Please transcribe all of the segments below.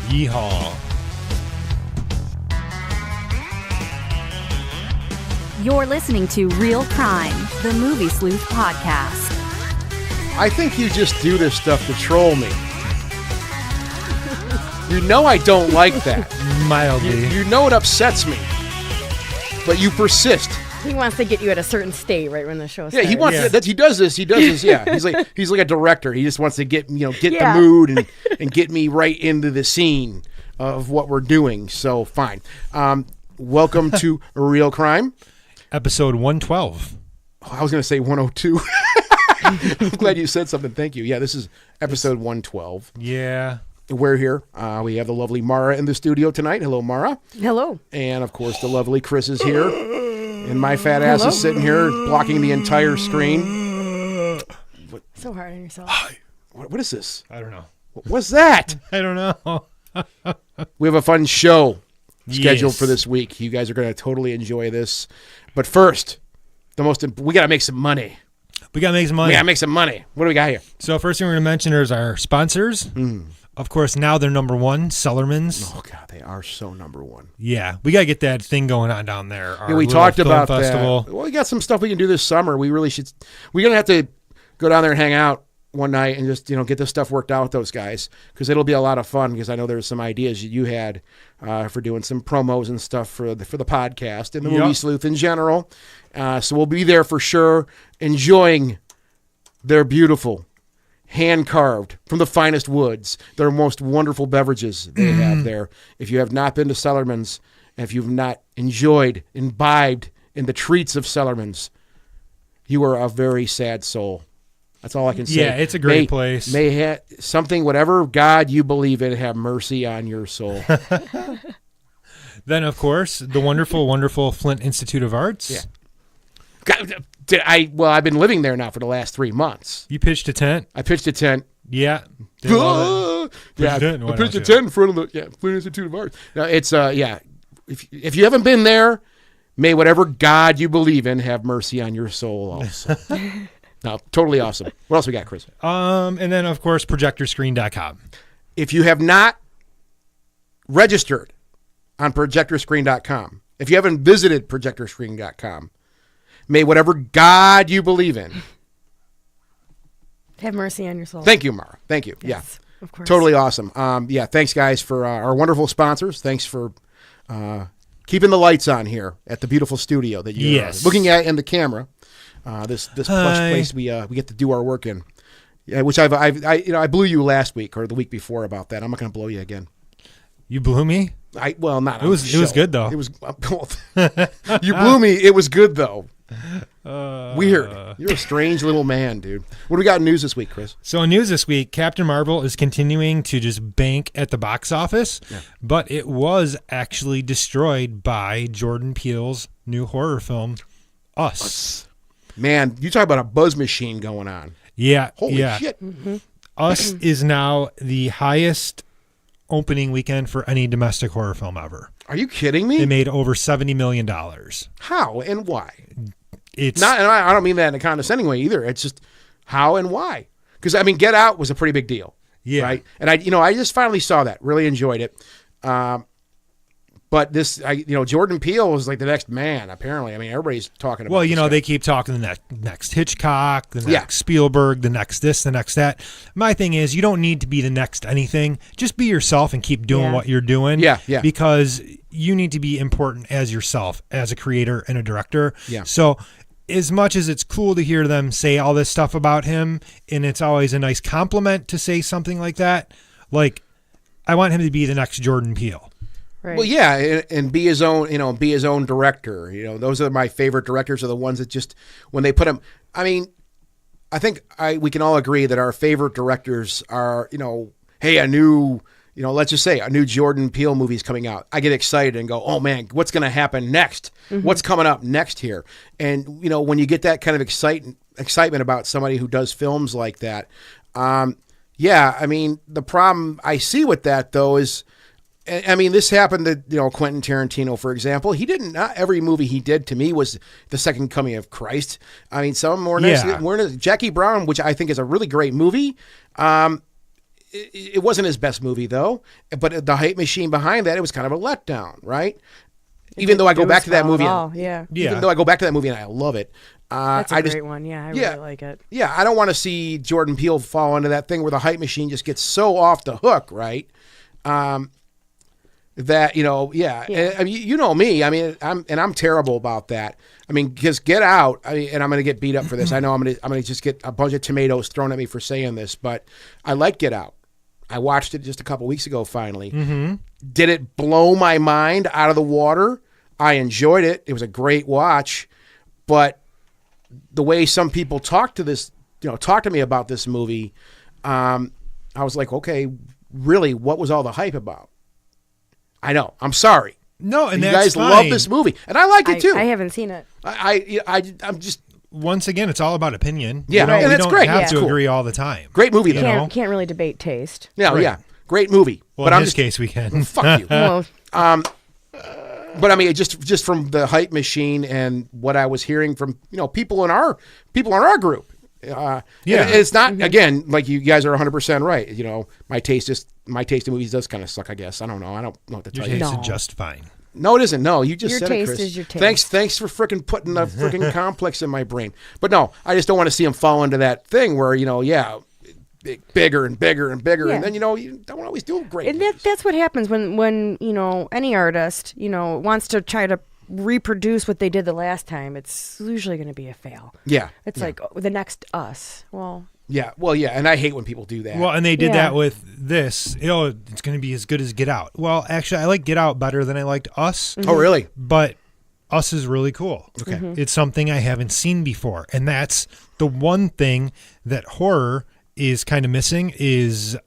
Yeehaw. You're listening to Real Crime, the Movie Sleuth podcast. I think you just do this stuff to troll me. You know I don't like that. Mildly. You know it upsets me. But you persist. He wants to get you at a certain state right when the show starts. Yeah, he wants. Yeah. He does this. Yeah, he's like a director. He just wants to get Yeah. the mood and get me right into the scene of what we're doing. So fine. Welcome to Real Crime, Episode 112. Oh, I was going to say 102. I'm glad you said something. Thank you. Yeah, this is episode 112. Yeah. We're here. We have the lovely Mara in the studio tonight. Hello, Mara. Hello. And, of course, the lovely Chris is here. And my fat ass is sitting here blocking the entire screen. So hard on yourself. What is this? I don't know. What's that? I don't know. We have a fun show scheduled Yes. for this week. You guys are going to totally enjoy this. But first, we got to make some money. We got to make some money. We got to make some money. What do we got here? So first thing we're going to mention is our sponsors. Of course, now they're number one, Cellarman's. Oh, God, they are so number one. Yeah, we got to get that thing going on down there. Our Yeah, we little talked film about festival. that. Well, we got some stuff we can do this summer. We really should. We're going to have to go down there and hang out one night and just, get this stuff worked out with those guys, because it'll be a lot of fun, because I know there's some ideas you had for doing some promos and stuff for the podcast and the Movie Sleuth in general. So we'll be there for sure, enjoying their beautiful, hand-carved, from the finest woods, their most wonderful beverages they have there. If you have not been to Cellarman's, and if you've not imbibed in the treats of Cellarman's, you are a very sad soul. That's all I can say. Yeah, it's a great place. May something, whatever God you believe in, have mercy on your soul. Then, of course, the wonderful, wonderful Flint Institute of Arts. Yeah. God, I've been living there now for the last 3 months. You pitched a tent. I pitched a tent. Yeah. Did all that. Yeah, a tent? I Why pitched a not? tent in front of the Flint Institute of Arts. Now, it's if you haven't been there, may whatever God you believe in have mercy on your soul also. No, totally awesome. What else we got, Chris? And then, of course, projectorscreen.com. If you have not registered on projectorscreen.com, if you haven't visited projectorscreen.com, may whatever God you believe in. Have mercy on your soul. Thank you, Mara. Thank you. Yes, Yeah. of course. Totally awesome. Thanks, guys, for our wonderful sponsors. Thanks for keeping the lights on here at the beautiful studio that you're looking at in the camera. This plush place we get to do our work in. Yeah, which I blew you last week or the week before about that. I'm not going to blow you again. You blew me? Not. It was good though. It was. You blew me. It was good though. Weird. You're a strange little man, dude. What do we got in news this week, Chris? So in news this week, Captain Marvel is continuing to just bank at the box office, but it was actually destroyed by Jordan Peele's new horror film, Us. Man, you talk about a buzz machine going on. Yeah. Holy yeah. shit. Us is now the highest opening weekend for any domestic horror film ever. Are you kidding me? They made over $70 million. How and why? It's Not, and I don't mean that in a condescending way either. It's just how and why. Because Get Out was a pretty big deal. Yeah. Right. And I just finally saw that. Really enjoyed it. But this, Jordan Peele was like the next man. Apparently, everybody's talking about. Well, this guy. they keep talking the next Hitchcock, the next Spielberg, the next this, the next that. My thing is, you don't need to be the next anything. Just be yourself and keep doing what you're doing. Yeah, yeah. Because you need to be important as yourself, as a creator and a director. Yeah. So as much as it's cool to hear them say all this stuff about him, and it's always a nice compliment to say something like that, like, I want him to be the next Jordan Peele. Right. Well, yeah, and be his own, be his own director. Those are my favorite directors, are the ones that just, when they put them, I think we can all agree that our favorite directors are, hey, a new, let's just say a new Jordan Peele movie is coming out. I get excited and go, oh man, what's going to happen next? Mm-hmm. What's coming up next here? And, when you get that kind of excitement about somebody who does films like that, the problem I see with that though is, this happened to, Quentin Tarantino, for example. Not every movie he did to me was the second coming of Christ. Some weren't. Jackie Brown, which I think is a really great movie. it wasn't his best movie though. But the hype machine behind that, it was kind of a letdown, right? Even though I go back to that movie, Yeah. even though I go back to that movie and I love it, That's a I great just one. Yeah, I yeah. really like it. yeah, I don't want to see Jordan Peele fall into that thing where the hype machine just gets so off the hook, right? That Yeah. I mean, you know me. I mean, I'm terrible about that. I mean, because Get Out. I mean, and I'm going to get beat up for this. I know I'm going to just get a bunch of tomatoes thrown at me for saying this, but I like Get Out. I watched it just a couple weeks ago. Finally, did it blow my mind out of the water? I enjoyed it. It was a great watch, but the way some people talk to me about this movie, I was like, okay, really, what was all the hype about? I know. I'm sorry. No, and You that's guys fine. love this movie, and I like it too. I haven't seen it. I'm just Once again, it's all about opinion. Yeah, we and don't that's great. have Yeah. to Cool. agree all the time. great movie though. know? Can't really debate taste. Yeah, Right. yeah, great movie. Well, but in I'm this just case, we can. fuck you. Well, But I mean, just from the hype machine and what I was hearing from people in our group. Yeah. It's not again like you guys are 100% right. My taste in movies does kind of suck. I guess I don't know. I don't know what to Your tell you. taste No. is just fine. No, it isn't. No, you just Your said taste it, Chris. is your taste. Thanks for freaking putting a freaking complex in my brain. But no, I just don't want to see him fall into that thing where bigger and bigger and bigger, Yeah. and then you don't always do great. and things. that's what happens when any artist wants to try to reproduce what they did the last time. It's usually going to be a fail. Yeah, It's like the next Us. Well, yeah, well, yeah, and I hate when people do that. Well, and they did Yeah. that with this. It's going to be as good as Get Out. Well, actually, I like Get Out better than I liked Us, oh, really? but Us is really cool. Okay. It's something I haven't seen before, and that's the one thing that horror is kind of missing is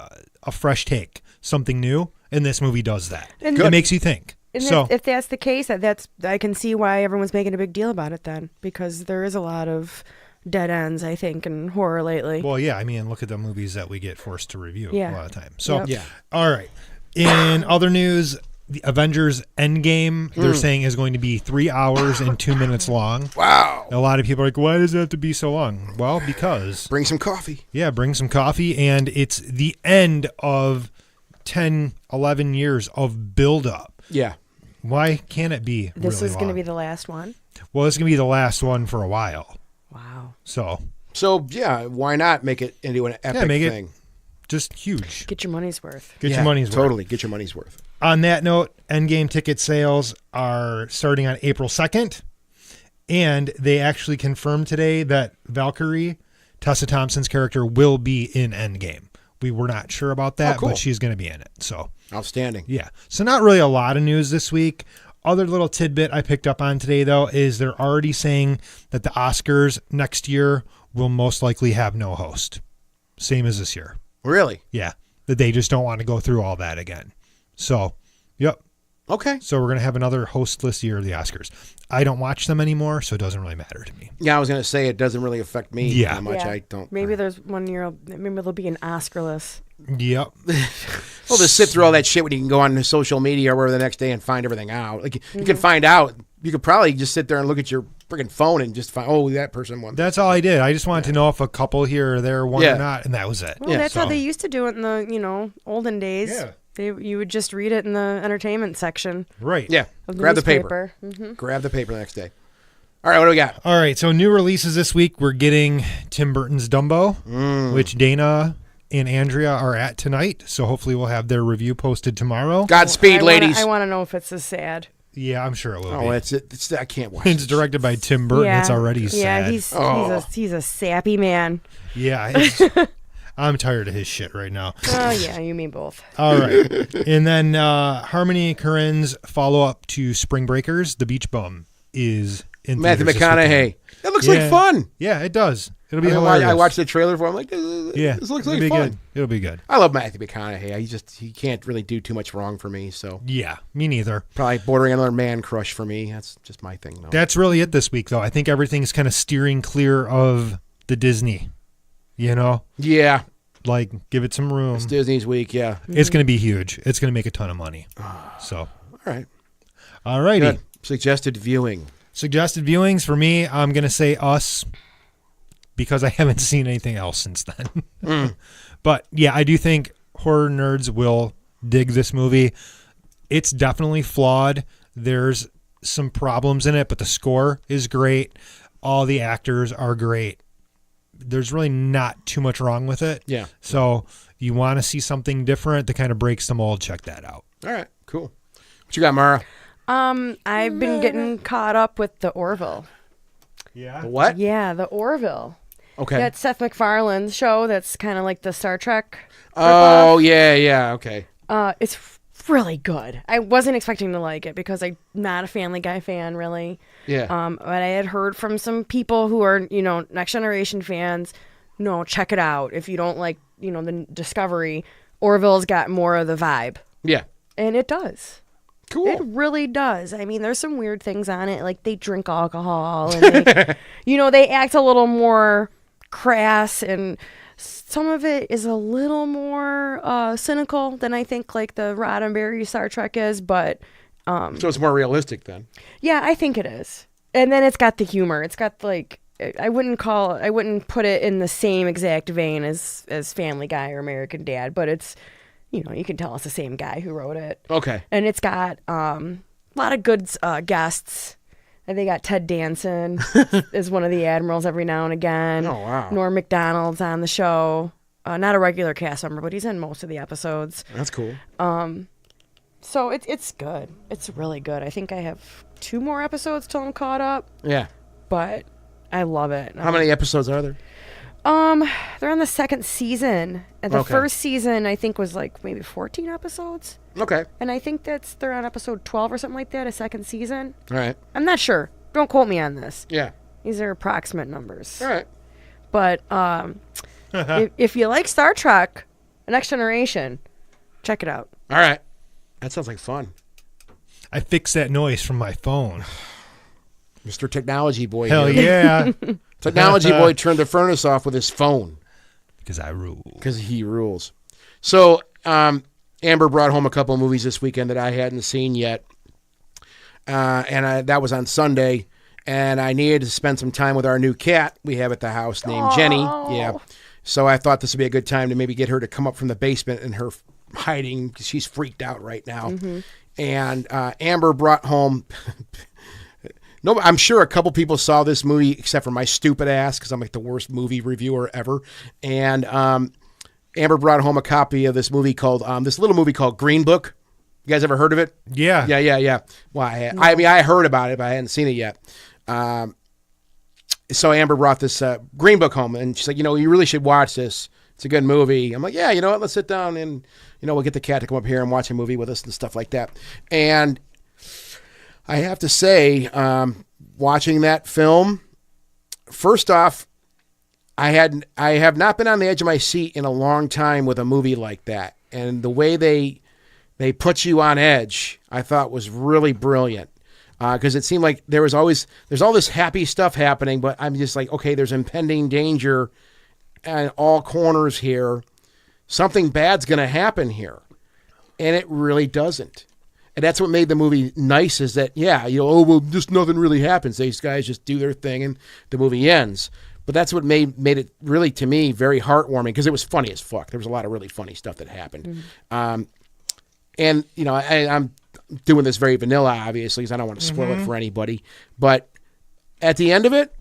a fresh take, something new, and this movie does that. And It makes you think. and So if that's the case, I can see why everyone's making a big deal about it then, because there is a lot of dead ends, I think, in horror lately. well, yeah, I mean, look at the movies that we get forced to review Yeah. a lot of times. So, Yep. Yeah. all right. In other news, the Avengers Endgame, they're saying is going to be 3 hours and 2 minutes long. Wow. A lot of people are like, why does it have to be so long? Well, because, Bring some coffee. yeah, bring some coffee, and it's the end of 10, 11 years of buildup. Yeah. Why can't it be This really is going to long? be the last one. Well, it's going to be the last one for a while. Wow. So, So yeah, why not make it into an epic make it thing? just huge. Get your money's worth. Get Yeah, your money's worth. totally. Get your money's worth. On that note, Endgame ticket sales are starting on April 2nd. And they actually confirmed today that Valkyrie, Tessa Thompson's character, will be in Endgame. We were not sure about that, cool. but she's going to be in it. So, Outstanding. yeah. So not really a lot of news this week. Other little tidbit I picked up on today, though, is they're already saying that the Oscars next year will most likely have no host. Same as this year. Really? Yeah. That they just don't want to go through all that again. So, yep. Okay. So we're going to have another hostless year of the Oscars. I don't watch them anymore, so it doesn't really matter to me. Yeah, I was gonna say it doesn't really affect me Yeah. that much. Yeah. I don't. Maybe there's 1 year. Maybe there'll be an Oscarless. Yep. Well, to sit through all that shit when you can go on social media or whatever the next day and find everything out. Like you can find out. You could probably just sit there and look at your freaking phone and just find. Oh, that person won. That's all I did. I just wanted to know if a couple here or there won Yeah. or not, and that was it. Well, that's So- how they used to do it in the olden days. Yeah. You would just read it in the entertainment section Right. Yeah. of the Grab the paper. newspaper. Mm-hmm. Grab the paper the next day. All right, what do we got? All right. So new releases this week. We're getting Tim Burton's Dumbo, which Dana and Andrea are at tonight. So hopefully we'll have their review posted tomorrow. Godspeed, ladies. I want to know if it's as sad. Yeah, I'm sure it will Oh, be. that's it. I can't watch. It's this. directed by Tim Burton. yeah. It's already Yeah, sad. he's a sappy man. Yeah. it's- I'm tired of his shit right now. Oh yeah, you mean both. All right. And then Harmony Korine's follow-up to Spring Breakers, The Beach Bum, is in Matthew theaters this weekend. McConaughey. That looks Yeah. like fun. Yeah, it does. It'll be I hilarious. watched the trailer for. It. I'm like, Yeah, this looks it'll like be fun. good. It'll be good. I love Matthew McConaughey. He can't really do too much wrong for me. So Yeah, me neither. probably bordering another man crush for me. That's just my thing, though. That's really it this week, though. I think everything's kind of steering clear of the Disney. You know, Yeah, like give it some room. it's Disney's week. Yeah. It's going to be huge. It's going to make a ton of money. So, All right. all righty. Good. Suggested viewing. Suggested viewings for me, I'm going to say Us because I haven't seen anything else since then. But yeah, I do think horror nerds will dig this movie. It's definitely flawed. There's some problems in it, but the score is great. All the actors are great. There's really not too much wrong with it. Yeah. So you want to see something different that kind of breaks the mold, check that out. All right, cool. What you got, Mara? I've been getting caught up with the Orville. Yeah. The what? Yeah, the Orville. Okay. That's Seth MacFarlane's show. That's kind of like the Star Trek. Oh, yeah, okay. It's really good. I wasn't expecting to like it because I'm not a Family Guy fan, really. Yeah. But I had heard from some people who are, Next Generation fans. No, check it out. If you don't like, the Discovery, Orville's got more of the vibe. Yeah. And it does. Cool. It really does. I mean, there's some weird things on it. Like they drink alcohol and they, they act a little more crass, and some of it is a little more cynical than I think like the Roddenberry Star Trek is. But so it's more realistic then. yeah, I think it is. And then it's got the humor. It's got like I wouldn't put it in the same exact vein as Family Guy or American Dad, but it's you can tell it's the same guy who wrote it. Okay. And it's got a lot of good guests. And they got Ted Danson as one of the admirals every now and again. Oh, wow. Norm Macdonald's on the show. Not a regular cast member, but he's in most of the episodes. That's cool. So it's good. It's really good. I think I have 2 more episodes till I'm caught up, Yeah. but I love it. How many episodes are there? They're on the 2nd season. And the Okay. first season, I think, was like maybe 14 episodes. Okay. And I think they're on episode 12 or something like that, a 2nd season. All right. I'm not sure. Don't quote me on this. Yeah. These are approximate numbers. All right. But if you like Star Trek, The Next Generation, check it out. All right. That sounds like fun. I fixed that noise from my phone. Mr. Technology Boy. Hell here. yeah. Technology Boy turned the furnace off with his phone. Because I rule. Because he rules. So, Amber brought home a couple of movies this weekend that I hadn't seen yet. That was on Sunday. And I needed to spend some time with our new cat we have at the house named Jenny. Yeah. So I thought this would be a good time to maybe get her to come up from the basement in her hiding because she's freaked out right now. Mm-hmm. And Amber brought home... No, I'm sure a couple people saw this movie except for my stupid ass because I'm like the worst movie reviewer ever. And Amber brought home a copy of this movie called this little movie called Green Book. You guys ever heard of it? Yeah. Yeah. Well, I heard about it, but I hadn't seen it yet. So Amber brought this Green Book home, and she's like, you really should watch this. It's a good movie. I'm like, yeah, you know what? Let's sit down and we'll get the cat to come up here and watch a movie with us and stuff like that. And I have to say, watching that film, first off, I have not been on the edge of my seat in a long time with a movie like that. And the way they put you on edge, I thought was really brilliant. Because it seemed like there's all this happy stuff happening, but I'm just like, okay, there's impending danger at all corners here. Something bad's going to happen here. And it really doesn't. And that's what made the movie nice is that, just nothing really happens. These guys just do their thing and the movie ends. But that's what made it really, to me, very heartwarming because it was funny as fuck. There was a lot of really funny stuff that happened. Mm-hmm. And, I'm doing this very vanilla, obviously, because I don't want to spoil it for anybody. But at the end of it,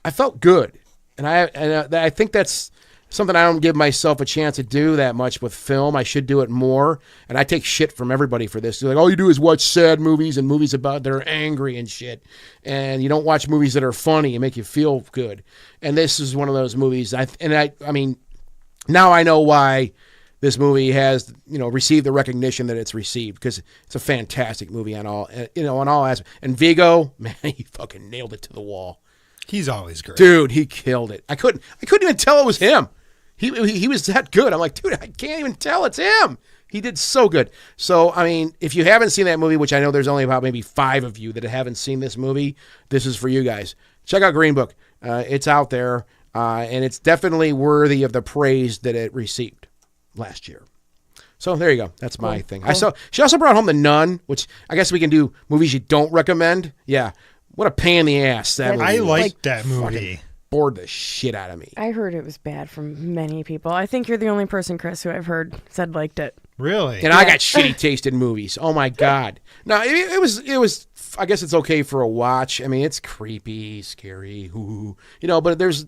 I felt good. And I think that's something I don't give myself a chance to do that much with film. I should do it more. And I take shit from everybody for this. They're like, all you do is watch sad movies and movies about that are angry and shit. And you don't watch movies that are funny and make you feel good. And this is one of those movies. I mean, now I know why this movie has, received the recognition that it's received because it's a fantastic movie on all aspects. And Viggo, man, he fucking nailed it to the wall. He's always great. Dude, he killed it. I couldn't even tell it was him. He was that good. I'm like, dude, I can't even tell it's him. He did so good. So, I mean, if you haven't seen that movie, which I know there's only about maybe 5 of you that haven't seen this movie, this is for you guys. Check out Green Book. It's out there, and it's definitely worthy of the praise that it received last year. So there you go. That's my thing. Cool. She also brought home The Nun, which I guess we can do movies you don't recommend. Yeah. What a pain in the ass that movie I was. liked that movie. bored the shit out of me. I heard it was bad from many people. I think you're the only person, Chris, who I've heard said liked it. Really? And I got shitty taste in movies. Oh my God. No, it was. I guess it's okay for a watch. I mean, it's creepy, scary, but there's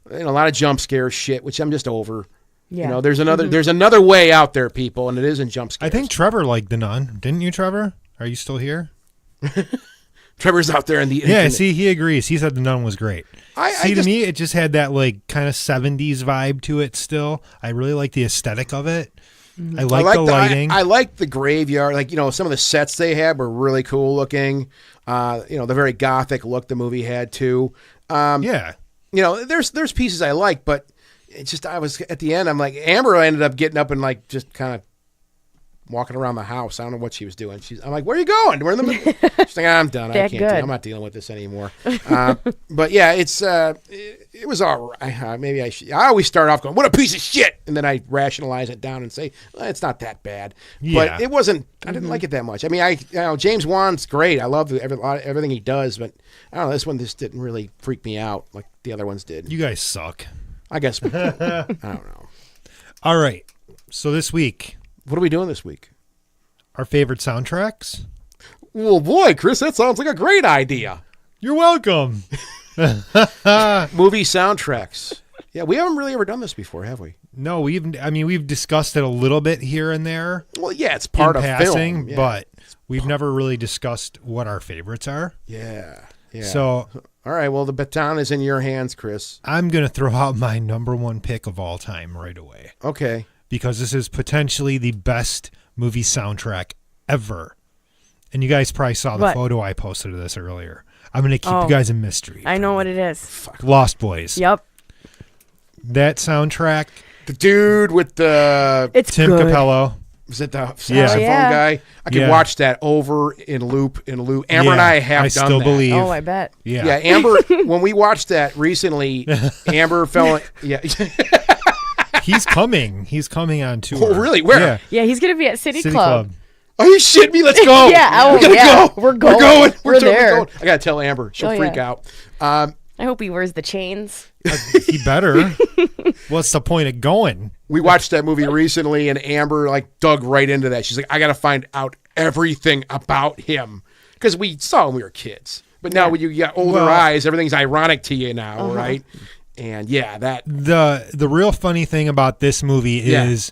a lot of jump scare shit, which I'm just over. Yeah. There's another way out there, people, and it isn't jump scares. I think Trevor liked The Nun. Didn't you, Trevor? Are you still here? Trevor's out there in the Yeah, infinite. see, he agrees. He said The Nun was great. To me, it just had that like kind of 70s vibe to it still. I really like the aesthetic of it. I like the lighting. I like the graveyard. Like, some of the sets they had were really cool looking. The very gothic look the movie had too. Yeah. There's pieces I like, but it's just, I was at the end, I'm like, Amber ended up getting up and like just kind of walking around the house. I don't know what she was doing. I'm like, where are you going? We're in the middle. She's like, I'm done. I can't. I'm not dealing with this anymore. But yeah, it was all right. Maybe I should. I always start off going, what a piece of shit, and then I rationalize it down and say, well, it's not that bad. Yeah. But it wasn't. I didn't like it that much. I mean, James Wan's great. I love everything he does, but I don't know. This one just didn't really freak me out like the other ones did. You guys suck. I guess. I don't know. All right. So this week, What are we doing this week? our favorite soundtracks. Well, boy, Chris, that sounds like a great idea. You're welcome. Movie soundtracks. Yeah, we haven't really ever done this before, have we? No, we've discussed it a little bit here and there Well, yeah, it's part in of passing, film. Yeah. but we've never really discussed what our favorites are. Yeah. So all right, well, the baton is in your hands, Chris. I'm going to throw out my number one pick of all time right away, Okay. because this is potentially the best movie soundtrack ever. And you guys probably saw the What? photo I posted of this earlier. I'm going to keep you guys in mystery. I know what it is. Lost Boys. Yep. That soundtrack, The dude with the It's Tim good. Capello. was it the saxophone Yeah. guy? I could Yeah. watch that over in loop. Amber and I have done still that. believe. Oh, I bet. Yeah. Yeah, Amber. When we watched that recently, Amber fell. Yeah. He's coming. He's coming on tour. Oh, really? Where? Yeah. Yeah, he's going to be at City, City Club. Club. Are you shitting me? Let's go. Yeah, we gotta yeah. go. We're going. We're totally there. going. I gotta tell Amber. She'll Oh, freak yeah. out. I hope he wears the chains. He better. What's the point of going? We watched that movie recently, and Amber like dug right into that. She's like, I got to find out everything about him because we saw when we were kids. But now when you got older Well- eyes, everything's ironic to you now, right? And yeah, that The real funny thing about this movie Yeah. is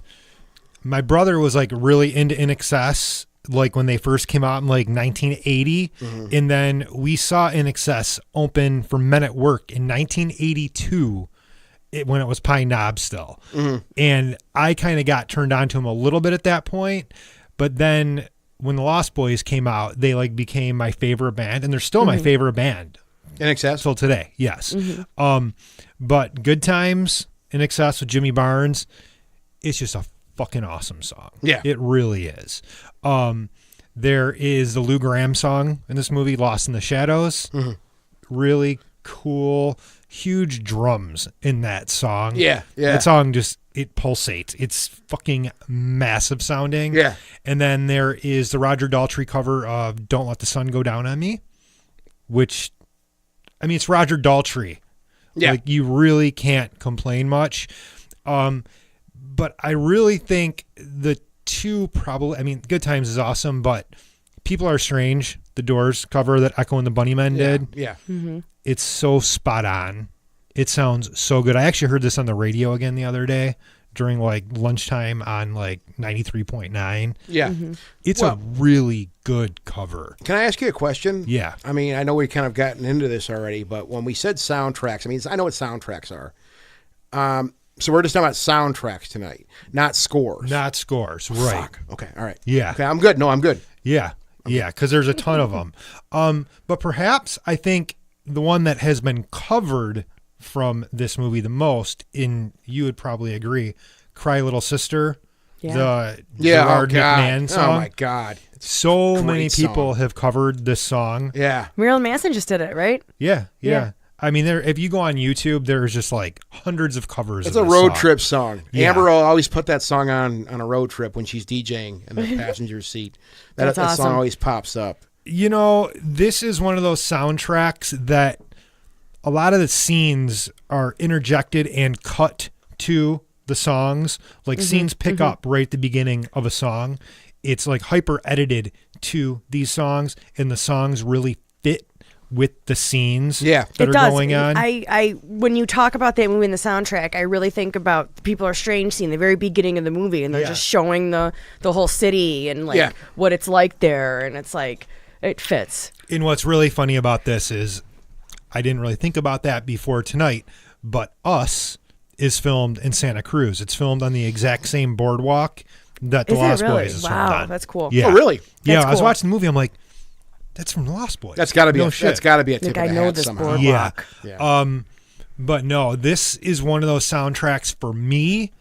my brother was like really into In Excess, like when they first came out in like 1980, and then we saw In Excess open for Men at Work in 1982. When it was Pine Knob still. And I kind of got turned on to him a little bit at that point. But then when the Lost Boys came out, they like became my favorite band, and they're still my favorite band in excess. till today. Yes. But Good Times, In Excess with Jimmy Barnes, it's just a fucking awesome song. Yeah. It really is. There is the Lou Gramm song in this movie, Lost in the Shadows. Really cool. Huge drums in that song. Yeah, yeah. That song just, it pulsates. It's fucking massive sounding. Yeah. And then there is the Roger Daltrey cover of Don't Let the Sun Go Down on Me, which, I mean, it's Roger Daltrey. Yeah. Like, you really can't complain much. But I really think the two probably, I mean, Good Times is awesome, but People Are Strange, the Doors cover that Echo and the Bunnymen did, Yeah. it's so spot on. It sounds so good. I actually heard this on the radio again the other day during like lunchtime on like 93.9. Yeah. It's Well- a really good cover. Can I ask you a question? Yeah. I mean, I know we've kind of gotten into this already, but when we said soundtracks, I mean, I know what soundtracks are. So we're just talking about soundtracks tonight, not scores. Not scores, right? Fuck. Okay. All right. Yeah. Okay. I'm good. No, I'm good. Yeah, yeah, because there's a ton of them. But perhaps I think the one that has been covered from this movie the most, you would probably agree, "Cry Little Sister," the Gerard McMahon song. Oh my God. It's So a great many people song. have covered this song. Yeah. Marilyn Manson just did it, right? Yeah. Yeah. I mean, if you go on YouTube, there's just like hundreds of covers. It's of a this road song. trip song. Yeah. Amber will always put that song on a road trip when she's DJing in the passenger seat. That That's song awesome. always pops up. You know, this is one of those soundtracks that a lot of the scenes are interjected and cut to the songs. Like scenes pick up right at the beginning of a song. It's like hyper edited to these songs, and the songs really fit with the scenes that it are does. going on. I when you talk about that movie in the soundtrack, I really think about the People Are Strange scene, the very beginning of the movie, and they're just showing the whole city and like what it's like there, and it's like it fits. And what's really funny about this is I didn't really think about that before tonight, but Us is filmed in Santa Cruz. It's filmed on the exact same boardwalk that The Is it Lost really? Boys is Wow, filmed on. that's cool. Yeah. Oh, really? Yeah, That's I was cool. watching the movie. I'm like, that's from The Lost Boys. That's got to be. No That's shit. got to be a tip Like, of I the know hat this somehow. boardwalk. Yeah. But no, this is one of those soundtracks for me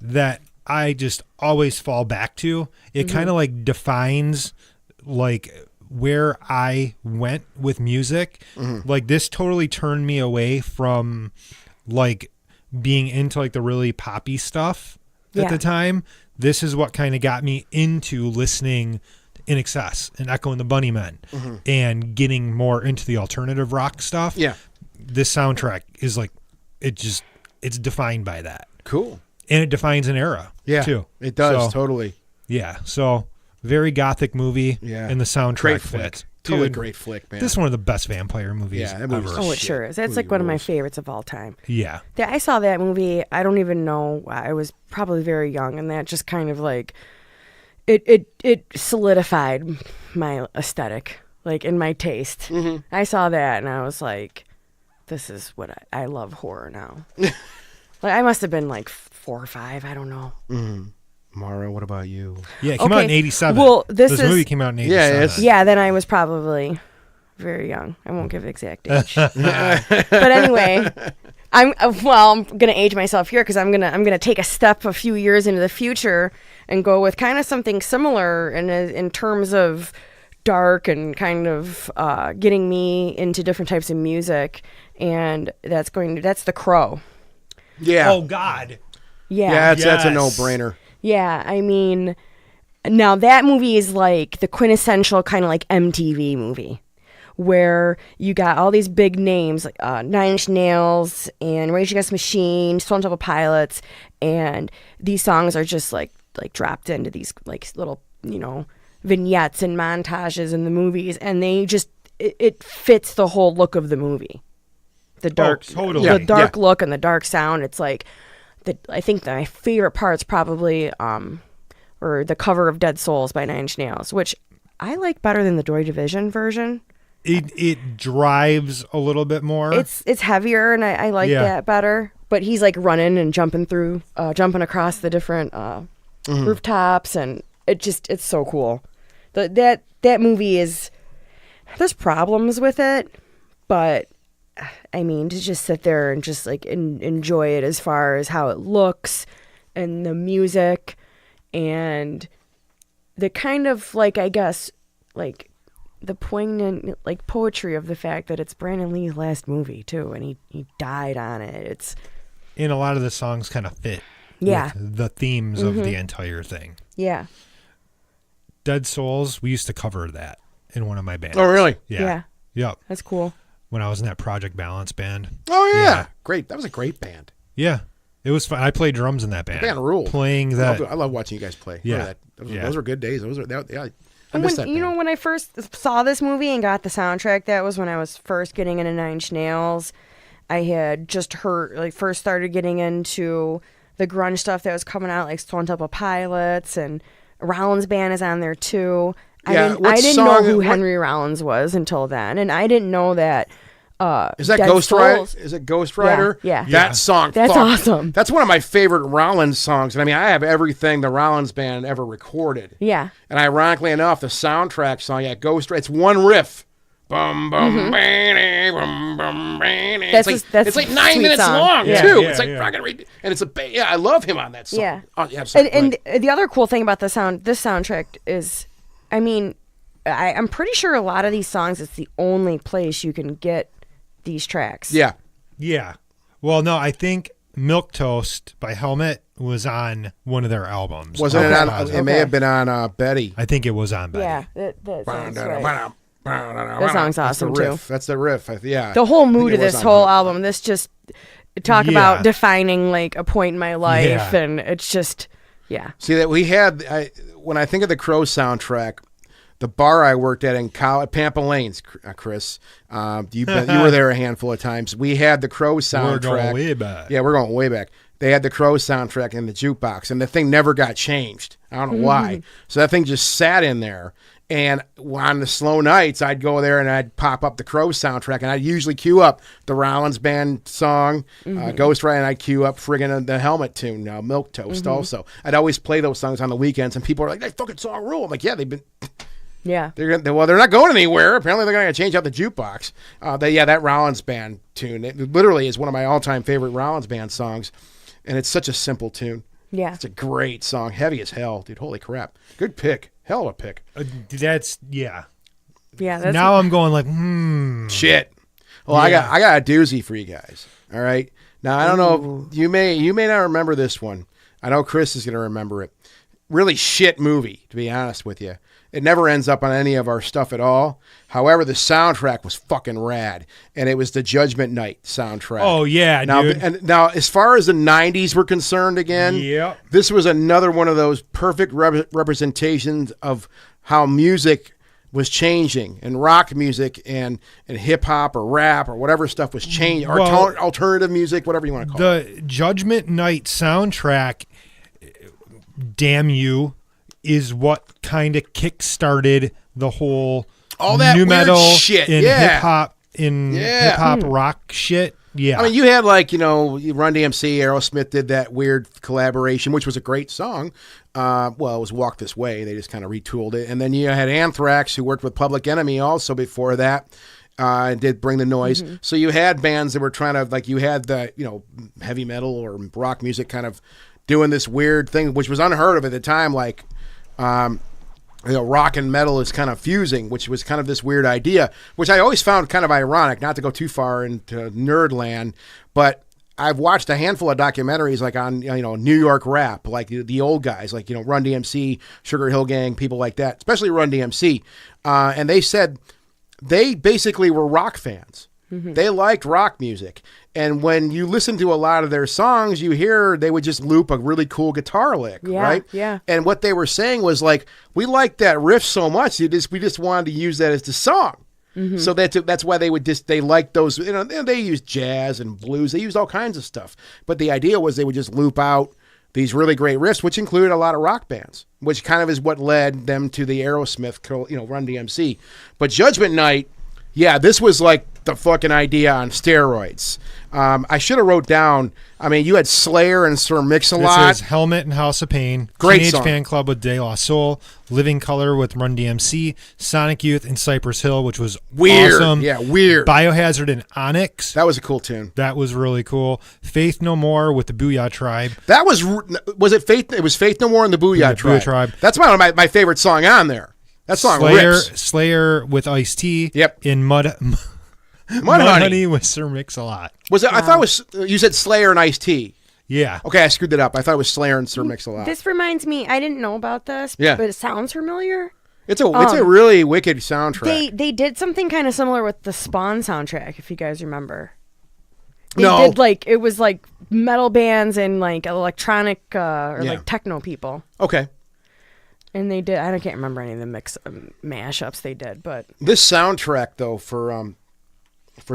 that I just always fall back to. It kind of like defines like where I went with music. Like this totally turned me away from like being into like the really poppy stuff at the time. This is what kind of got me into listening In Excess and Echo and the Bunnymen and getting more into the alternative rock stuff. Yeah. This soundtrack is like, it's defined by that. Cool. And it defines an era too. It does, So, totally. Yeah. So very gothic movie. Yeah. And the soundtrack Great flick. fits. Totally Dude, great flick, man. this is one of the best vampire movies Yeah, that movie's ever. Oh, it Shit. sure is. That's like Movie one of my rules. favorites of all time. Yeah. I saw that movie. I don't even know. I was probably very young, and that just kind of like it solidified my aesthetic, like in my taste. I saw that, and I was like, "This is what I love horror now." Like I must have been like 4 or 5. I don't know. Mara, what about you? Yeah, it came out in Okay. 87. Well, this movie is- came out in 87. Yeah, it's- Yeah, then I was probably very young. I won't give the exact age. But anyway, I'm gonna age myself here because I'm gonna take a step a few years into the future and go with kind of something similar in terms of dark and kind of getting me into different types of music, and that's The Crow. Yeah. Oh, God. yeah, that's a Yes. no-brainer. Yeah, I mean, now that movie is like the quintessential kind of like MTV movie, where you got all these big names like Nine Inch Nails and Rage Against the Machine, Stone Temple Pilots, and these songs are just like dropped into these like little vignettes and montages in the movies, and they just it fits the whole look of the movie, the dark, totally. the dark look and the dark sound. It's like. I think my favorite part's probably or the cover of Dead Souls by Nine Inch Nails, which I like better than the Joy Division version. It drives a little bit more. It's heavier, and I like that better. But he's like running and jumping across the different rooftops, and it's so cool. That movie is, there's problems with it, but I mean, to just sit there and just like enjoy it as far as how it looks and the music and the kind of like, I guess, like the poignant like poetry of the fact that it's Brandon Lee's last movie too, and he died on it. And a lot of the songs kind of fit with the themes of the entire thing. Yeah. Dead Souls, we used to cover that in one of my bands. Oh, really? Yeah. Yep. That's cool. When I was in that Project Balance band. Oh, yeah. Yeah. Great. That was a great band. Yeah. It was fun. I played drums in that band. The band ruled. Playing that. I love watching you guys play. Yeah. Those were good days. I And miss that band. when I first saw this movie and got the soundtrack, that was when I was first getting into Nine Inch Nails. I had just first started getting into the grunge stuff that was coming out, like Stone Temple Pilots, and Rollins Band is on there too. Yeah, I didn't know who what- Henry Rollins was until then, and I didn't know that. Is that Dead Ghost Rider? Souls- Is it Ghost Rider? Yeah. That song. That's awesome. That's one of my favorite Rollins songs. And I mean, I have everything the Rollins band ever recorded. Yeah. And ironically enough, the soundtrack song, Ghost Rider, it's one riff. Bum, bum, bam, bum, bum, bam. That's it's like 9 sweet minutes song. long, Yeah. too. Yeah, it's like yeah. fucking and it's I love him on that song. Yeah. Oh, yeah, I'm sorry, And go ahead. the other cool thing about this soundtrack is, I mean, I'm pretty sure a lot of these songs, it's the only place you can get these tracks. Yeah. Yeah. Well, no, I think Milk Toast by Helmet was on one of their albums. Wasn't I'm it not on? positive. It may have been on Betty. I think it was on Betty. Yeah, that sounds right. That song's That's the awesome too. riff. That's the riff. Yeah. The whole I think mood it of was this on whole Hot. album, this just talk Yeah. about defining like a point in my life, Yeah. and it's just, yeah. See that we had when I think of the Crow soundtrack, the bar I worked at in Pampa Lanes, Chris. You were there a handful of times. We had the Crow soundtrack. We're going way back. Yeah, we're going way back. They had the Crow soundtrack in the jukebox, and the thing never got changed. I don't know why. So that thing just sat in there. And on the slow nights, I'd go there and I'd pop up the Crow soundtrack, and I'd usually cue up the Rollins Band song, Ghost Rider, and I'd cue up friggin' the Helmet tune, Milk Toast also. I'd always play those songs on the weekends, and people are like, that fucking song rule. I'm like, yeah, Yeah. they're not going anywhere. Apparently, they're going to change out the jukebox. That Rollins Band tune, it literally is one of my all-time favorite Rollins Band songs, and it's such a simple tune. Yeah. It's a great song, heavy as hell, dude. Holy crap, good pick, hell of a pick. That's yeah. Yeah. That's Now I'm going like, Shit. Well, I got a doozy for you guys. All right. Now I don't know. You may not remember this one. I know Chris is going to remember it. Really shit movie, to be honest with you. It never ends up on any of our stuff at all. However, the soundtrack was fucking rad, and it was the Judgment Night soundtrack. oh yeah, Now, dude. now, as far as the '90s were concerned, again, Yep. this was another one of those perfect representations of how music was changing, and rock music and hip hop or rap or whatever stuff was changing, or Well, alternative music, whatever you want to call it. The Judgment Night soundtrack, damn you, is what kind of kick-started the whole All that new weird metal shit, and yeah. hip hop rock shit. Yeah, I mean, you had Run DMC, Aerosmith did that weird collaboration, which was a great song. Well, it was Walk This Way. They just kind of retooled it. And then you had Anthrax, who worked with Public Enemy also before that, and did Bring the Noise. So you had bands that were trying to, you had the, heavy metal or rock music kind of doing this weird thing, which was unheard of at the time, rock and metal is kind of fusing, which was kind of this weird idea, which I always found kind of ironic, not to go too far into nerdland, but I've watched a handful of documentaries on, New York rap, like the old guys, Run DMC, Sugar Hill Gang, people like that, especially Run DMC. And they said they basically were rock fans. They liked rock music. And when you listen to a lot of their songs, you hear they would just loop a really cool guitar lick, Yeah, right? yeah. And what they were saying was we liked that riff so much, we just wanted to use that as the song. So that's why they liked those. They used jazz and blues. They used all kinds of stuff. But the idea was they would just loop out these really great riffs, which included a lot of rock bands, which kind of is what led them to the Aerosmith, Run DMC. But Judgment Night, yeah, this was like the fucking idea on steroids. I should have wrote down. I mean, you had Slayer and Sir Mix-a-Lot. This is Helmet and House of Pain, Great Teenage song. Fan Club with De La Soul, Living Color with Run DMC, Sonic Youth and Cypress Hill, which was Weird. awesome. Yeah, weird. Biohazard and Onyx. That was a cool tune. That was really cool. Faith No More with the Booyah Tribe. That was it Faith? It was Faith No More and the Booyah Tribe. Tribe. That's one of my favorite song on there. That song rips. Slayer with Ice-T. Yep. In Mud Honey. with Sir Mix-a-Lot. Was it? I thought it was. You said Slayer and Ice-T. Yeah. Okay, I screwed that up. I thought it was Slayer and Sir Mix-a-Lot. This reminds me, I didn't know about this, Yeah. but it sounds familiar. It's a really wicked soundtrack. They did something kind of similar with the Spawn soundtrack, if you guys remember. They No. did it was like metal bands and electronic or Yeah. techno people. Okay. And they did, I can't remember any of the mashups they did, but This soundtrack though for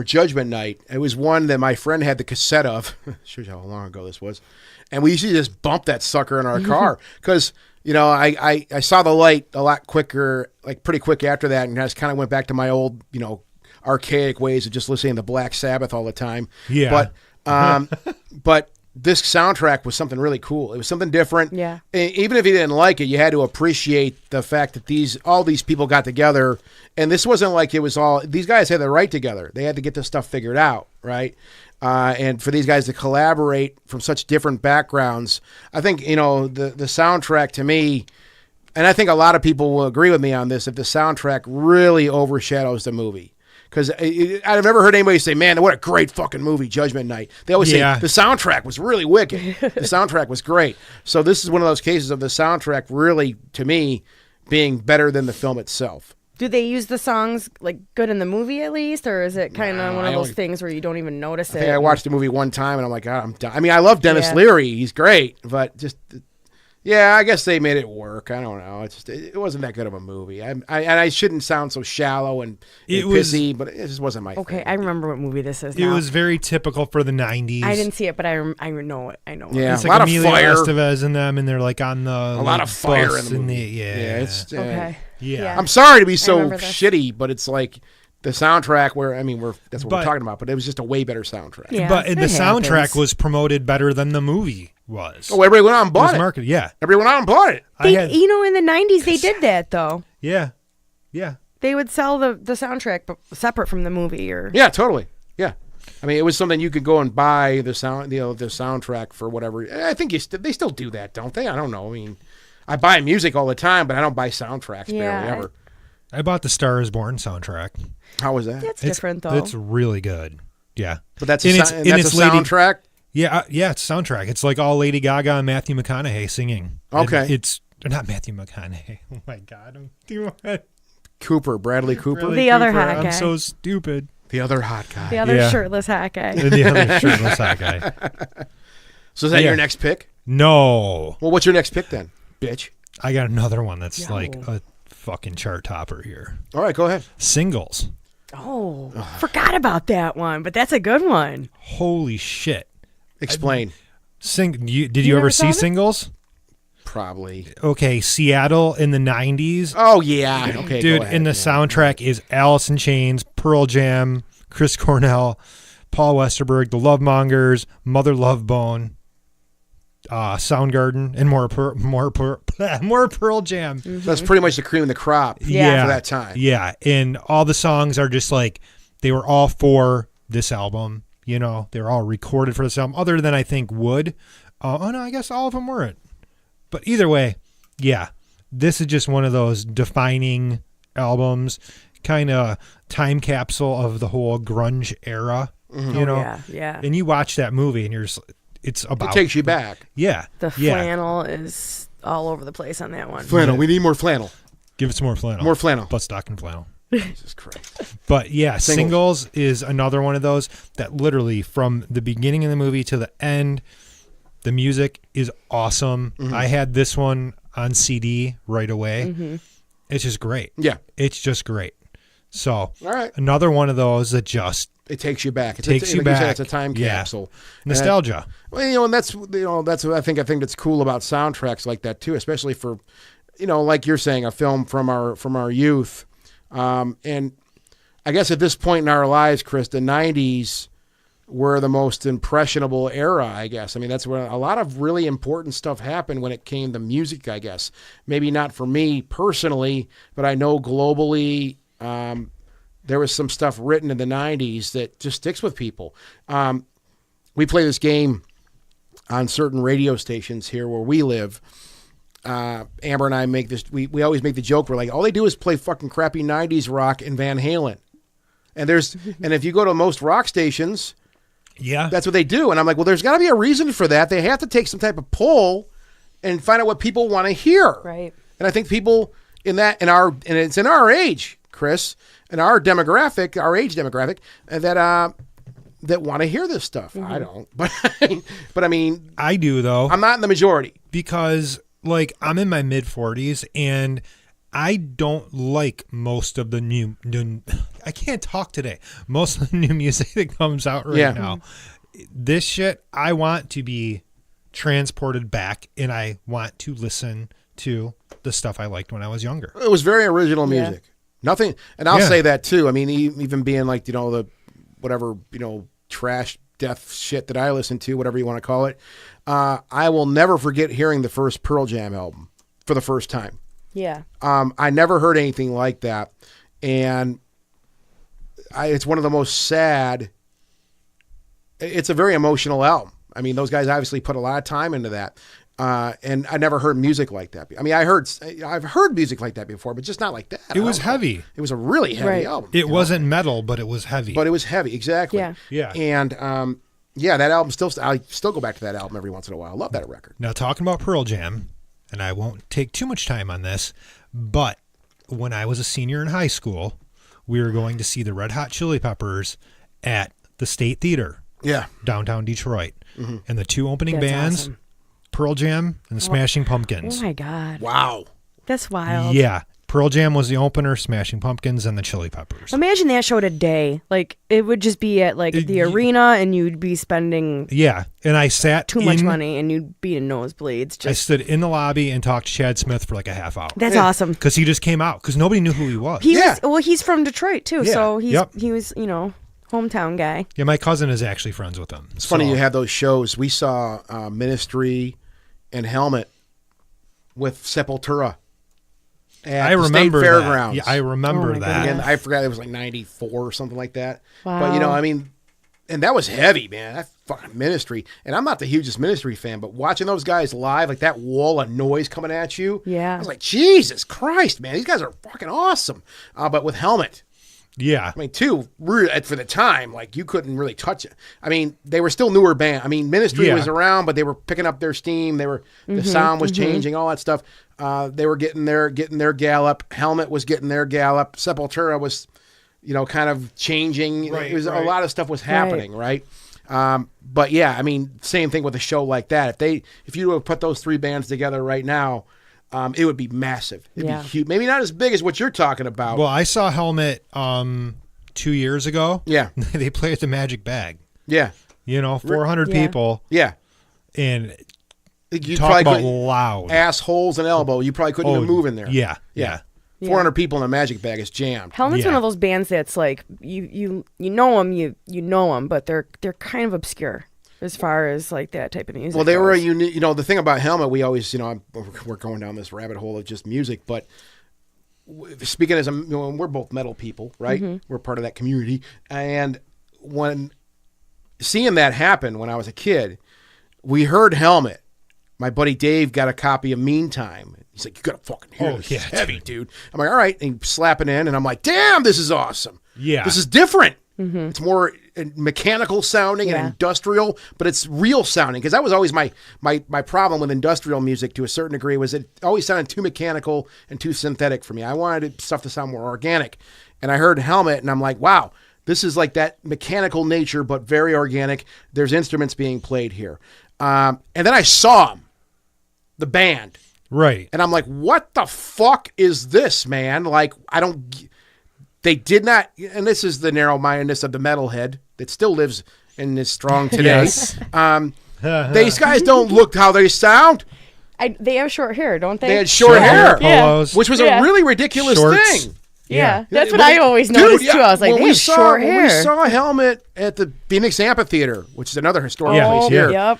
Judgment Night, it was one that my friend had the cassette of. Shows you how long ago this was, and we used to just bump that sucker in our car because I saw the light a lot quicker, pretty quick after that, and I just kind of went back to my old archaic ways of just listening to Black Sabbath all the time. Yeah. But this soundtrack was something really cool. It was something different. Yeah. Even if you didn't like it, you had to appreciate the fact that all these people got together, and this wasn't like it was all. These guys had their right together. They had to get this stuff figured out, right? And for these guys to collaborate from such different backgrounds, I think the soundtrack to me, and I think a lot of people will agree with me on this, that the soundtrack really overshadows the movie. Because I've never heard anybody say, man, what a great fucking movie, Judgment Night. They always say, the soundtrack was really wicked. The soundtrack was great. So this is one of those cases of the soundtrack really, to me, being better than the film itself. Do they use the songs like good in the movie at least, or is it kind of one of those things where you don't even notice I it? think I watched the movie one time and I'm like, God, I'm done. I mean, I love Dennis Yeah. Leary. He's great, but just, yeah, I guess they made it work. I don't know. It's just, it wasn't that good of a movie. And I shouldn't sound so shallow and It was- pissy, but it just wasn't my Okay, thing. I remember what movie this is It now. was very typical for the 90s. I didn't see it, but I know it. I know it. Yeah. It's a like lot of Emilio fire. Estevez and them, and they're like on the A lot of fire in the movie. yeah, it's Okay. yeah. I'm sorry to be so remember this. shitty, but it's like the soundtrack where, I mean, that's what we're But- talking about, but it was just a way better soundtrack. Yeah, But the it soundtrack happens. was promoted better than the movie was. Oh, everybody went out and it bought was it. marketed. Yeah, Everyone went out and bought it. I had. You know, in the 90s, they did that, though. Yeah, yeah. They would sell the soundtrack but separate from the movie. Or Yeah, totally. Yeah. I mean, it was something you could go and buy the soundtrack for whatever. I think they still do that, don't they? I don't know. I mean, I buy music all the time, but I don't buy soundtracks Yeah, barely ever. I bought the Star Is Born soundtrack. How was that? That's It's different, though. It's really good. Yeah, But that's And a, it's- sou- and and that's it's a Lady- soundtrack. yeah, yeah. It's soundtrack. It's like all Lady Gaga and Matthew McConaughey singing. Okay. And it's not Matthew McConaughey. Oh my God, I'm doing it. Bradley Cooper, Bradley The other Cooper. hot I'm guy. so stupid. the other hot guy. the other Yeah. shirtless hot guy. And the other shirtless hot guy. So is that Yeah. your next pick? No, Well, what's your next pick then, bitch? I got another one that's No. like a fucking chart topper here. All right, go ahead. Singles. Oh, forgot about that one, but that's a good one. Holy shit. Explain. Did you You ever never saw see it? Singles? Probably. Okay, Seattle in the 90s. Oh yeah. Okay, Dude, go ahead. and the Yeah. soundtrack is Alice in Chains, Pearl Jam, Chris Cornell, Paul Westerberg, The Lovemongers, Mother Love Bone, Soundgarden, and more Pearl Jam. That's pretty much the cream of the crop. Yeah. For that time. Yeah, and all the songs are just like they were all for this album. You know, they were all recorded for this album. Other than I think Wood. Oh no, I guess all of them weren't. But either way, yeah, this is just one of those defining albums, kind of time capsule of the whole grunge era. You know, Yeah. and you watch that movie and you're just, it's about It takes you back. yeah, The yeah. flannel is all over the place on that one. Flannel. We need more flannel. Give us more flannel. More flannel. Butt stock and flannel. Jesus Christ. But yeah, Singles. Singles is another one of those that literally from the beginning of the movie to the end, the music is awesome. I had this one on CD right away. It's just great. Yeah. It's just great. So All right. another one of those that just It takes you back. It's Takes you like said, back. it's a time Yeah. capsule. nostalgia. Well, and that's what I think that's cool about soundtracks like that too, especially for, like you're saying, a film from our youth. And I guess at this point in our lives, Chris, the 90s were the most impressionable era, I guess. I mean, that's where a lot of really important stuff happened when it came to music, I guess. Maybe not for me personally, but I know globally there was some stuff written in the 90s that just sticks with people. We play this game on certain radio stations here where we live. Amber and I make this, we always make the joke, we're like, all they do is play fucking crappy 90s rock and Van Halen. And and if you go to most rock stations, Yeah. that's what they do. And I'm like, well, there's got to be a reason for that. They have to take some type of poll and find out what people want to hear. Right. And I think people and it's in our age, Chris, in our demographic, our age demographic, that want to hear this stuff. I don't, but I mean, I do though. I'm not in the majority. Because like I'm in my mid 40s and I don't like most of the new I can't talk today. Most of the new music that comes out right now. This shit, I want to be transported back and I want to listen to the stuff I liked when I was younger. It was very original music. Nothing, and I'll Yeah. say that too. I mean, even being like, the whatever, trash death shit that I listen to, whatever you want to call it. I will never forget hearing the first Pearl Jam album for the first time. Yeah. I never heard anything like that. And it's one of the most sad. It's a very emotional album. I mean, those guys obviously put a lot of time into that. And I never heard music like that. I mean, I've heard music like that before, but just not like that. It was heavy. It was a really heavy Right. album. It wasn't metal, but it was heavy. But it was heavy. Exactly. Yeah. Yeah. And, that album I still go back to that album every once in a while. I love that record. Now talking about Pearl Jam, and I won't take too much time on this, but when I was a senior in high school, we were going to see the Red Hot Chili Peppers at the State Theater, Yeah. downtown Detroit. And the two opening That's bands, awesome. Pearl Jam and the Smashing Pumpkins. Oh my God. Wow. That's wild. Yeah. Pearl Jam was the opener, Smashing Pumpkins, and the Chili Peppers. Imagine that show today. Like, it would just be at, like, the arena, and you'd be spending Yeah. And I sat too much money, and you'd be in nosebleeds. I Just stood in the lobby and talked to Chad Smith for like a half hour. That's awesome. Because he just came out. Because nobody knew who he was. He's from Detroit, too, Yeah. so Yep. he was, hometown guy. Yeah, my cousin is actually friends with him. It's funny you have those shows. We saw Ministry and Helmet with Sepultura at I the remember State that. Fairgrounds. Yeah, I remember Oh my that. Again, I forgot it was like 94 or something like that. Wow. But, I mean, and that was heavy, man. That fucking Ministry. And I'm not the hugest Ministry fan, but watching those guys live, like that wall of noise coming at you. Yeah. I was like, Jesus Christ, man. These guys are fucking awesome. But with Helmet. Yeah. I mean, for the time, like you couldn't really touch it. I mean, they were still newer band. I mean, Ministry Yeah. was around, but they were picking up their steam. The sound was changing, all that stuff. They were getting their gallop. Helmet was getting their gallop. Sepultura was, kind of changing. Right, It was right. a lot of stuff was happening, right? But yeah, I mean, same thing with a show like that. If you would put those three bands together right now, it would be massive. It'd Yeah. be huge. Maybe not as big as what you're talking about. Well, I saw Helmet 2 years ago. Yeah. They play at the Magic Bag. Yeah. 400 Yeah. people. Yeah. And You talk probably about couldn't- loud. assholes and elbow. You probably couldn't even move in there. Yeah. Yeah. 400 people in a Magic Bag is jammed. Helmet's Yeah. one of those bands that's like you know them, you know them, but they're kind of obscure as far as like that type of music. Well, they were a goes. unique. The thing about Helmet, we always, we're going down this rabbit hole of just music, but speaking as we're both metal people, right? We're part of that community, and when seeing that happen when I was a kid, we heard Helmet. My buddy Dave got a copy of Meantime. He's like, "You gotta fucking hear this. yeah, It's heavy, dude." I'm like, "All right," and slap it in, and I'm like, "Damn, this is awesome. Yeah. This is different. It's more mechanical sounding and Yeah. industrial, but it's real sounding." Because that was always my problem with industrial music to a certain degree, was it always sounded too mechanical and too synthetic for me. I wanted stuff to sound more organic. And I heard Helmet, and I'm like, wow, this is like that mechanical nature, but very organic. There's instruments being played here. And then I saw them, the band. Right. And I'm like, what the fuck is this, man? Like, they did not, and this is the narrow-mindedness of the metalhead that still lives and is strong today. Yes. These guys don't look how they sound. They have short hair, don't they? They had short hair, Yeah. polos. which was Yeah. a really ridiculous Shorts. thing. Yeah, that's what But I always noticed dude, too. I was like, when they we have saw, short when hair. we saw Helmet at the Phoenix Amphitheater, which is another historic place Oh, here. Yep.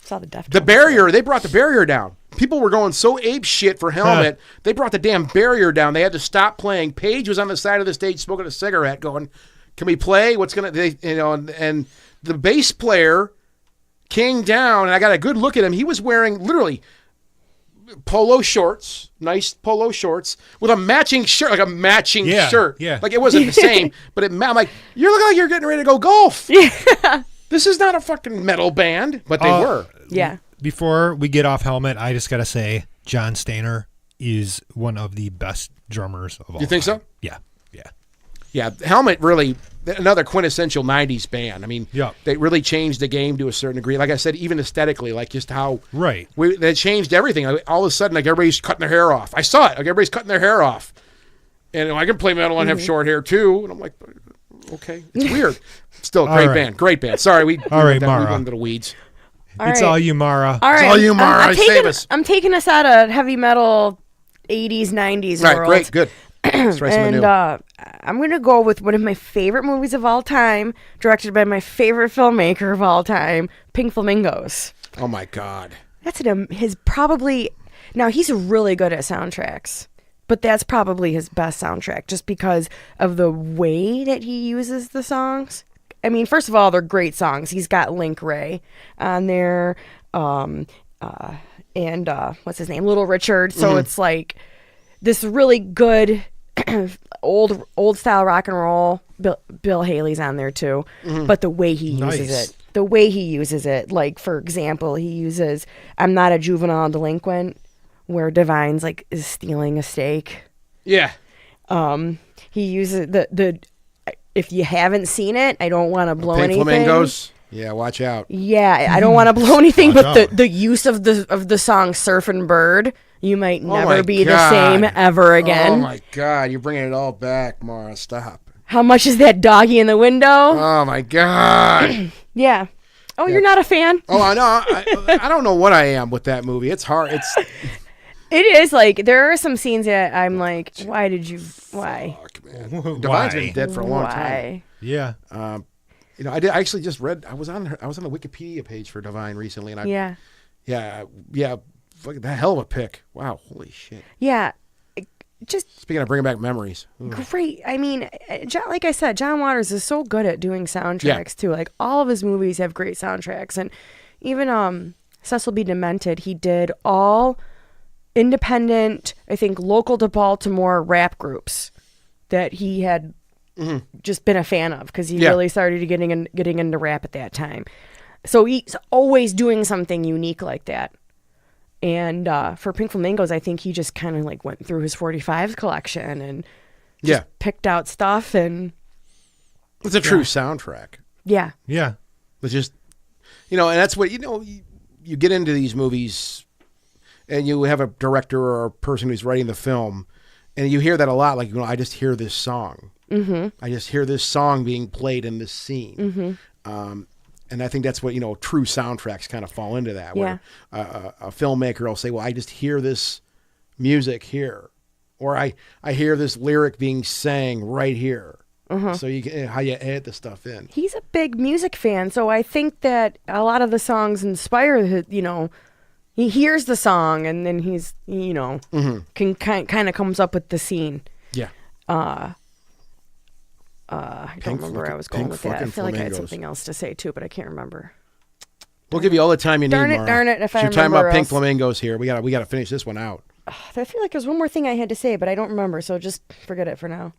Saw the Deftones. The barrier, they brought the barrier down. People were going so ape shit for Helmet, they brought the damn barrier down. They had to stop playing. Paige was on the side of the stage smoking a cigarette, going, "Can we play? What's gonna?" And the bass player came down, and I got a good look at him. He was wearing literally polo shorts, nice polo shorts with a matching shirt, like a matching Yeah, shirt. yeah. Like it wasn't the same, but I'm like, you're looking like you're getting ready to go golf. Yeah. This is not a fucking metal band, but they were. Yeah. Before we get off Helmet, I just got to say John Stainer is one of the best drummers of all You think time. so? Yeah. Yeah. Yeah, Helmet really, another quintessential 90s band. I mean, Yeah. they really changed the game to a certain degree. Like I said, even aesthetically, like just how Right. they changed everything. Like, all of a sudden, like everybody's cutting their hair off. I saw it. Like everybody's cutting their hair off. And I can play metal and have short hair too. And I'm like, okay, it's weird. Still a great right. band. Great band. Sorry, we All right, we Mara. went into the weeds. It's right. all you, Mara. All right. all you, Mara. I'm Save taking, us. I'm taking us out of heavy metal 80s, 90s Right, world. great, good. Let's try something And new. I'm going to go with one of my favorite movies of all time, directed by my favorite filmmaker of all time, Pink Flamingos. Oh my God. That's his probably, now he's really good at soundtracks, but that's probably his best soundtrack just because of the way that he uses the songs. I mean, first of all, they're great songs. He's got Link Ray on there, and what's his name? Little Richard. So it's like this really good old style rock and roll. Bill Haley's on there too, but the way he uses Nice. it, like for example, he uses "I'm Not a Juvenile Delinquent" where Divine's like is stealing a steak. Yeah. He uses the if you haven't seen it, I don't want to blow Pink anything. Flamingos. Yeah, watch out. Yeah, I don't want to blow anything, Watch but out. the use of the song "Surfin' Bird," you might my never be the God. same ever Oh again. my God, you're bringing it all back, Mara. Stop. How much is that doggy in the window? Oh my God. Yeah. Oh, you're not a fan? Oh, I know. I don't know what I am with that movie. It's hard. It's It is like there are some scenes that I'm like, why? fuck, man. Why? Divine's been dead for a long time. Why? Yeah. You know, I actually just read. I was on the Wikipedia page for Divine recently, and Yeah. yeah. Fuck, that hell of a pick. Wow, holy shit. Yeah. Just Speaking of bringing back memories. Ooh. great. I mean, like I said, John Waters is so good at doing soundtracks too. Like all of his movies have great soundtracks, and even Cecil B. Demented, he did all independent, I think, local to Baltimore rap groups that he had just been a fan of because he really started getting into rap at that time. So he's always doing something unique like that. And for Pink Flamingos, I think he just kind of like went through his 45s collection and just picked out stuff. And It's a true soundtrack. yeah. Yeah. It's just, and that's what, you get into these movies and you have a director or a person who's writing the film and you hear that a lot. Like, I just hear this song. Mm-hmm. I just hear this song being played in this scene. Mm-hmm. And I think that's what, true soundtracks kind of fall into that. Where a filmmaker will say, well, I just hear this music here. Or I hear this lyric being sang right here. So how you add the stuff in. He's a big music fan. So I think that a lot of the songs inspire, he hears the song and then he's, can kind of comes up with the scene. Yeah. I don't remember where I was going with that. I feel like I had something else to say too, but I can't remember. We'll give you all the time you need, Darn it, Mara. darn it, if I You're talking remember about Pink else. Flamingos here. We gotta finish this one out. I feel like there's one more thing I had to say, but I don't remember. So just forget it for now.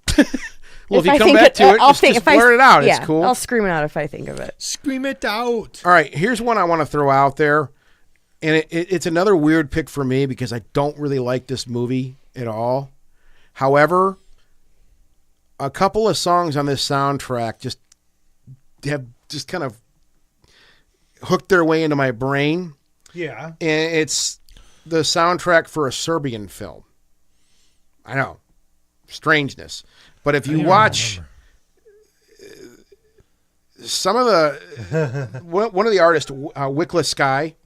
Well, if you I come think back to it, I'll just if I- blurt it out. Yeah, It's cool. I'll scream it out if I think of it. Scream it out. All right, here's one I want to throw out there. And it's another weird pick for me because I don't really like this movie at all. However, a couple of songs on this soundtrack just kind of hooked their way into my brain. Yeah. And it's the soundtrack for a Serbian film. I know. Strangeness. But if you watch some of the one of the artists, Wickless Sky,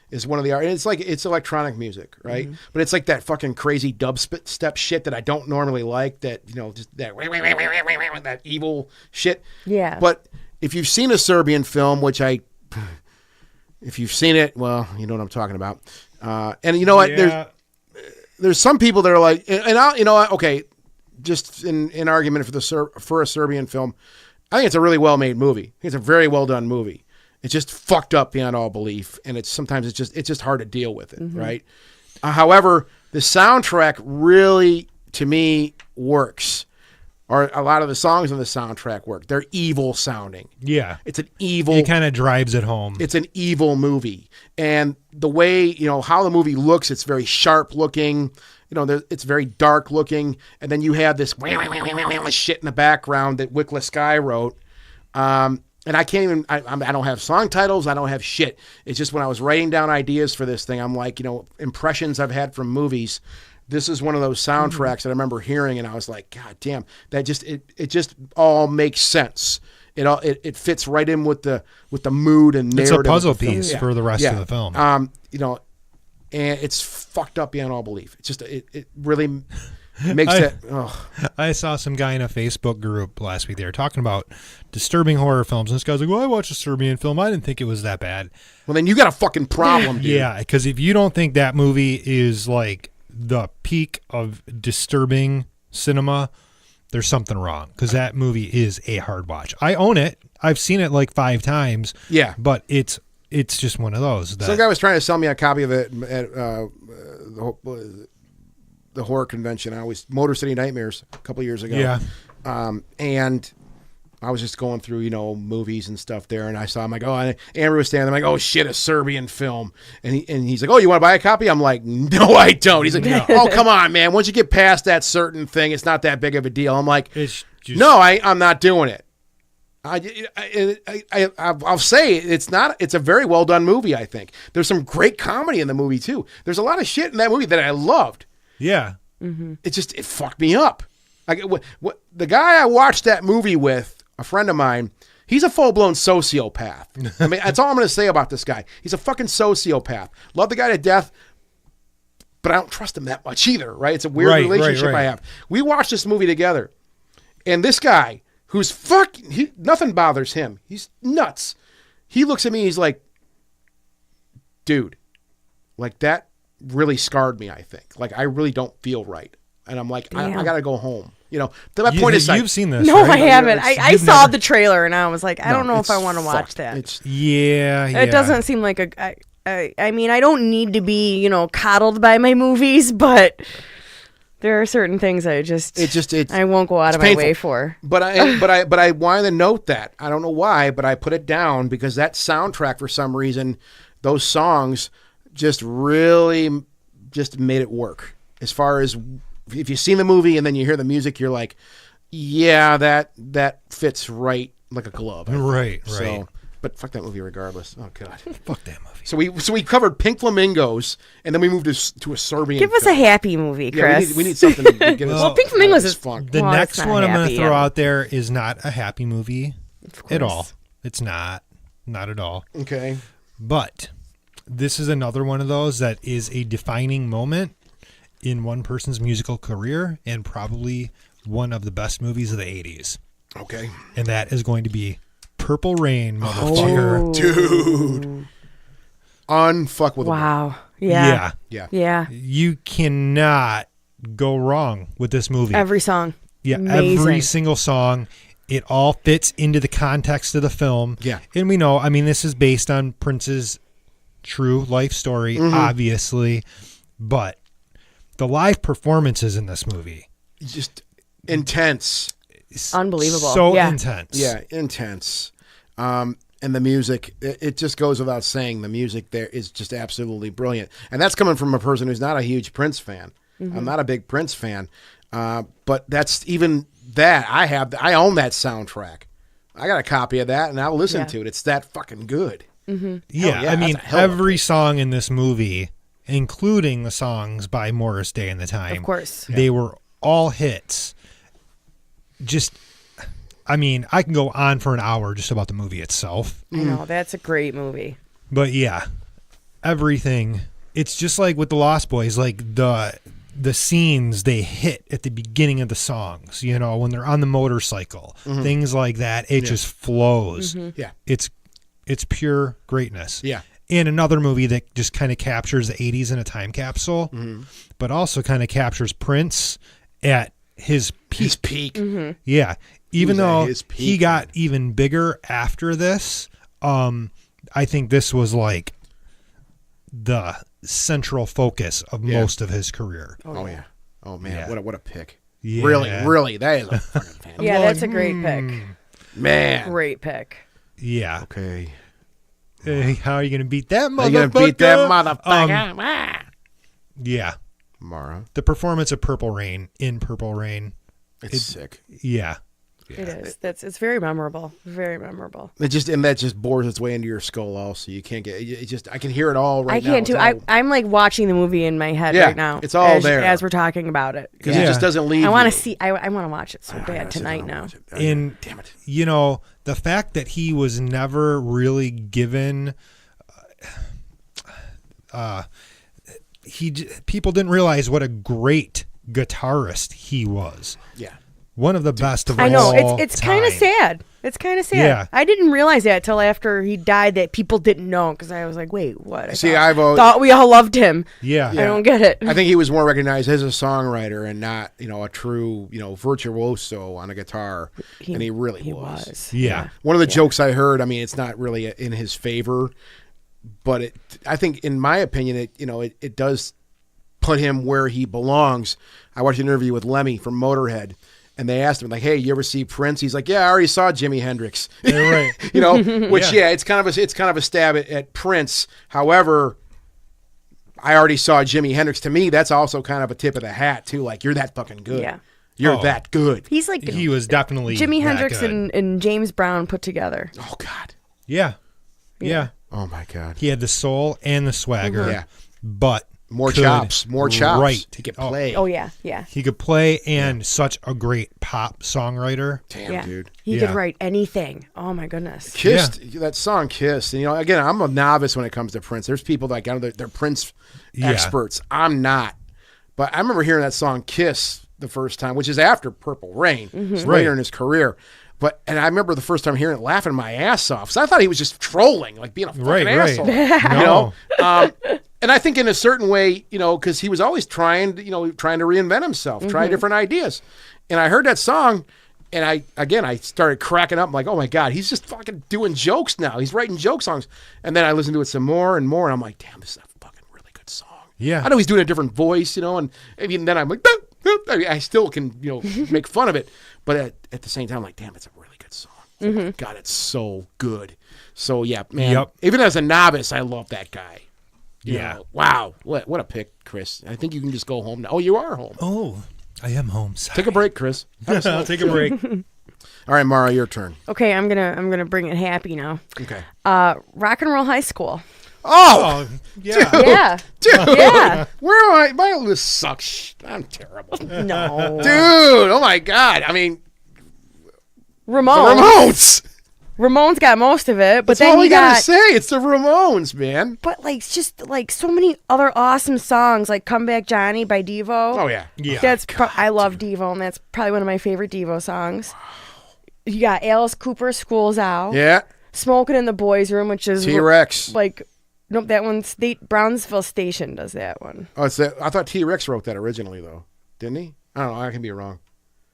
is one of the artists. It's electronic music, right? Mm-hmm. But it's like that fucking crazy dubstep shit that I don't normally like. That just that evil shit. Yeah. But if you've seen a Serbian film, if you've seen it, well, you know what I'm talking about. And you know what? Yeah. There's some people that are like, and I'll, okay, just in argument for a Serbian film, I think it's a really well made movie. I think it's a very well done movie. It's just fucked up beyond all belief, and sometimes it's just hard to deal with it, right? However, the soundtrack really, to me, works. Or a lot of the songs on the soundtrack work. They're evil sounding. Yeah. It's an evil. It kind of drives it home. It's an evil movie, and the way how the movie looks, it's very sharp looking. It's very dark looking, and then you have this shit in the background that Wickless Sky wrote. And I can't even. I don't have song titles. I don't have shit. It's just when I was writing down ideas for this thing, I'm like, impressions I've had from movies. This is one of those soundtracks that I remember hearing, and I was like, God damn, that just it just all makes sense. It fits right in with the mood and narrative. It's a puzzle of the film. piece for the rest of the film. And it's fucked up beyond all belief. It's just it really makes it. Oh. I saw some guy in a Facebook group last week. They were talking about disturbing horror films, and this guy's like, "Well, I watched a Serbian film. I didn't think it was that bad." Well, then you got a fucking problem, dude. Yeah, because if you don't think that movie is like the peak of disturbing cinema, there's something wrong, because that movie is a hard watch. I own it. I've seen it like 5 times. Yeah. But it's just one of those. Some guy was trying to sell me a copy of it at the horror convention. Motor City Nightmares a couple years ago. Yeah. And I was just going through, movies and stuff there, and I saw him like, oh, and Andrew was standing there, I'm like, oh shit, a Serbian film, and he's like, oh, you want to buy a copy? I'm like, no, I don't. He's like, oh, come on, man. Once you get past that certain thing, it's not that big of a deal. I'm like, It's just, no, I'm not doing it. I'll say it's a very well done movie. I think there's some great comedy in the movie too. There's a lot of shit in that movie that I loved. yeah. It fucked me up. The guy I watched that movie with, a friend of mine, he's a full-blown sociopath. I mean, that's all I'm going to say about this guy. He's a fucking sociopath. Love the guy to death, but I don't trust him that much either, right? It's a weird relationship I have. We watched this movie together, and this guy, who's nothing bothers him. He's nuts. He looks at me, he's like, dude, like that really scarred me, I think. Like, I really don't feel right. And I'm like, I got to go home. To that point aside. You've seen this, No, right? I haven't. I You've saw never- the trailer and I was like, I don't know if I want to watch fucked. that. Yeah. It doesn't seem like I mean, I don't need to be, coddled by my movies, but there are certain things I won't go out of my way for. But I wanted to note that. I don't know why, but I put it down because that soundtrack, for some reason, those songs just really just made it work. As far as if you've seen the movie and then you hear the music, you're like, yeah, that fits right like a glove. Right. So, but fuck that movie regardless. Oh god, Fuck that movie. So we covered Pink Flamingos and then we moved to a Serbian. Give us a happy movie, Yeah, Chris. we need something to get us. Well, Pink Flamingos is fun. The Well, next it's not one I'm going to happy, throw yeah. out there is not a happy movie Of at course. all. It's not at all. Okay. But this is another one of those that is a defining moment in one person's musical career and probably one of the best movies of the 80s. Okay. And that is going to be Purple Rain, motherfucker. Dude. Unfuckable. Wow. Yeah. Yeah. Yeah. You cannot go wrong with this movie. Every song. Yeah, Amazing. every single song. It all fits into the context of the film. Yeah. And we know, I mean, this is based on Prince's true life story, obviously. But the live performances in this movie. Just intense. Unbelievable. So Yeah. intense. Yeah, intense. And the music, it just goes without saying, the music there is just absolutely brilliant. And that's coming from a person who's not a huge Prince fan. I'm not a big Prince fan. But that's even that. I own that soundtrack. I got a copy of that, and I'll listen to it. It's that fucking good. Yeah, yeah, I mean, that's a hell of a every song in this movie, including the songs by Morris Day and the Time, Of course. they were all hits. Just, I mean, I can go on for an hour just about the movie itself. I know. That's a great movie. But yeah, everything. It's just like with the Lost Boys, like the scenes they hit at the beginning of the songs, when they're on the motorcycle, things like that. It just flows. Yeah. It's pure greatness. Yeah. And another movie that just kind of captures the 80s in a time capsule, but also kind of captures Prince at his peak. His peak. Yeah. Even was at though his peak, he got even bigger after this, I think this was like the central focus of most of his career. Oh, yeah. Oh, man. Yeah. What a pick. Yeah. Really. That is a fucking fantastic. Yeah, that's a great pick. Man. Great pick. Yeah. Okay. Hey, how are you going to beat that motherfucker? Are you going to beat that motherfucker? Yeah. Mara. The performance of Purple Rain in Purple Rain. It's sick. Yeah. It is. It's very memorable. Very memorable. That just bores its way into your skull. Also, you can't get it. Just I can hear it all right now. I can't too. I'm like watching the movie in my head Yeah, right now. it's all as, there. as we're talking about it. because Yeah. it just doesn't leave. I want you. to see. I want to watch it so bad tonight now. And damn it. the fact that he was never really given people didn't realize what a great guitarist he was. Yeah. One of the best of I all know it's kind of time. sad. It's kind of sad. Yeah. I didn't realize that till after he died that people didn't know because I was like, wait, what? See, I've always, thought we all loved him. Yeah. I don't get it. I think he was more recognized as a songwriter and not, a true, virtuoso on a guitar. And he really was. Yeah. One of the jokes I heard, I mean, it's not really in his favor, but I think, in my opinion, it does put him where he belongs. I watched an interview with Lemmy from Motorhead, And they asked him, like, hey, you ever see Prince? He's like, yeah, I already saw Jimi Hendrix. You're right. You know, which, Yeah. it's kind of a stab at Prince. However, I already saw Jimi Hendrix. To me, that's also kind of a tip of the hat, too. Like, you're that fucking good. Yeah. You're Oh. that good. He's like He was definitely Jimi that Hendrix good. and James Brown put together. Oh, God. Yeah. Yeah. Oh, my God. He had the soul and the swagger. Yeah. But More could chops. More chops. Right. He could play. Oh yeah, yeah, He could play and such a great pop songwriter. Damn, yeah. dude. He Yeah. could write anything. Oh my goodness. Kissed, that song Kiss. And, again, I'm a novice when it comes to Prince. There's people that they're Prince Yeah. experts. I'm not. But I remember hearing that song Kiss the first time, which is after Purple Rain. It's Right. later in his career. And I remember the first time hearing it, laughing my ass off. So I thought he was just trolling, like being a fucking Right. asshole. No. And I think in a certain way, because he was always trying to reinvent himself, try different ideas. And I heard that song, and I started cracking up. I'm like, oh my God, he's just fucking doing jokes now. He's writing joke songs. And then I listened to it some more and more, and I'm like, damn, this is a fucking really good song. Yeah. I know he's doing a different voice, and even then I'm like, "Boop, boop." I mean, I still can, make fun of it. But at the same time, I'm like, damn, it's a really good song. Oh my God, it's so good. So yeah, man. Yep. Even as a novice, I love that guy. You Yeah. know, wow. What a pick, Chris. I think you can just go home now. Oh, you are home. Oh, I am home. Sorry. Take a break, Chris. I'll take a break. All right, Mara, your turn. Okay, I'm gonna bring it happy now. Okay. Rock and Roll High School. Oh, Oh, yeah. Yeah, dude. yeah. Where am I? My list sucks. I'm terrible. Dude, No, oh my God. I mean, the Ramones. Ramones. Ramones got most of it, but That's then all we you gotta got. say. It's the Ramones, man. But like, it's just like so many other awesome songs, like "Come Back Johnny" by Devo. Oh, yeah. Yeah. That's I love Devo, and that's probably one of my favorite Devo songs. You got Alice Cooper, "School's Out." Yeah. "Smoking in the Boys' Room," which is T-Rex. like, nope, that one's Brownsville Station does that one. Oh, it's that. I thought T-Rex wrote that originally, though. Didn't he? I don't know. I can be wrong.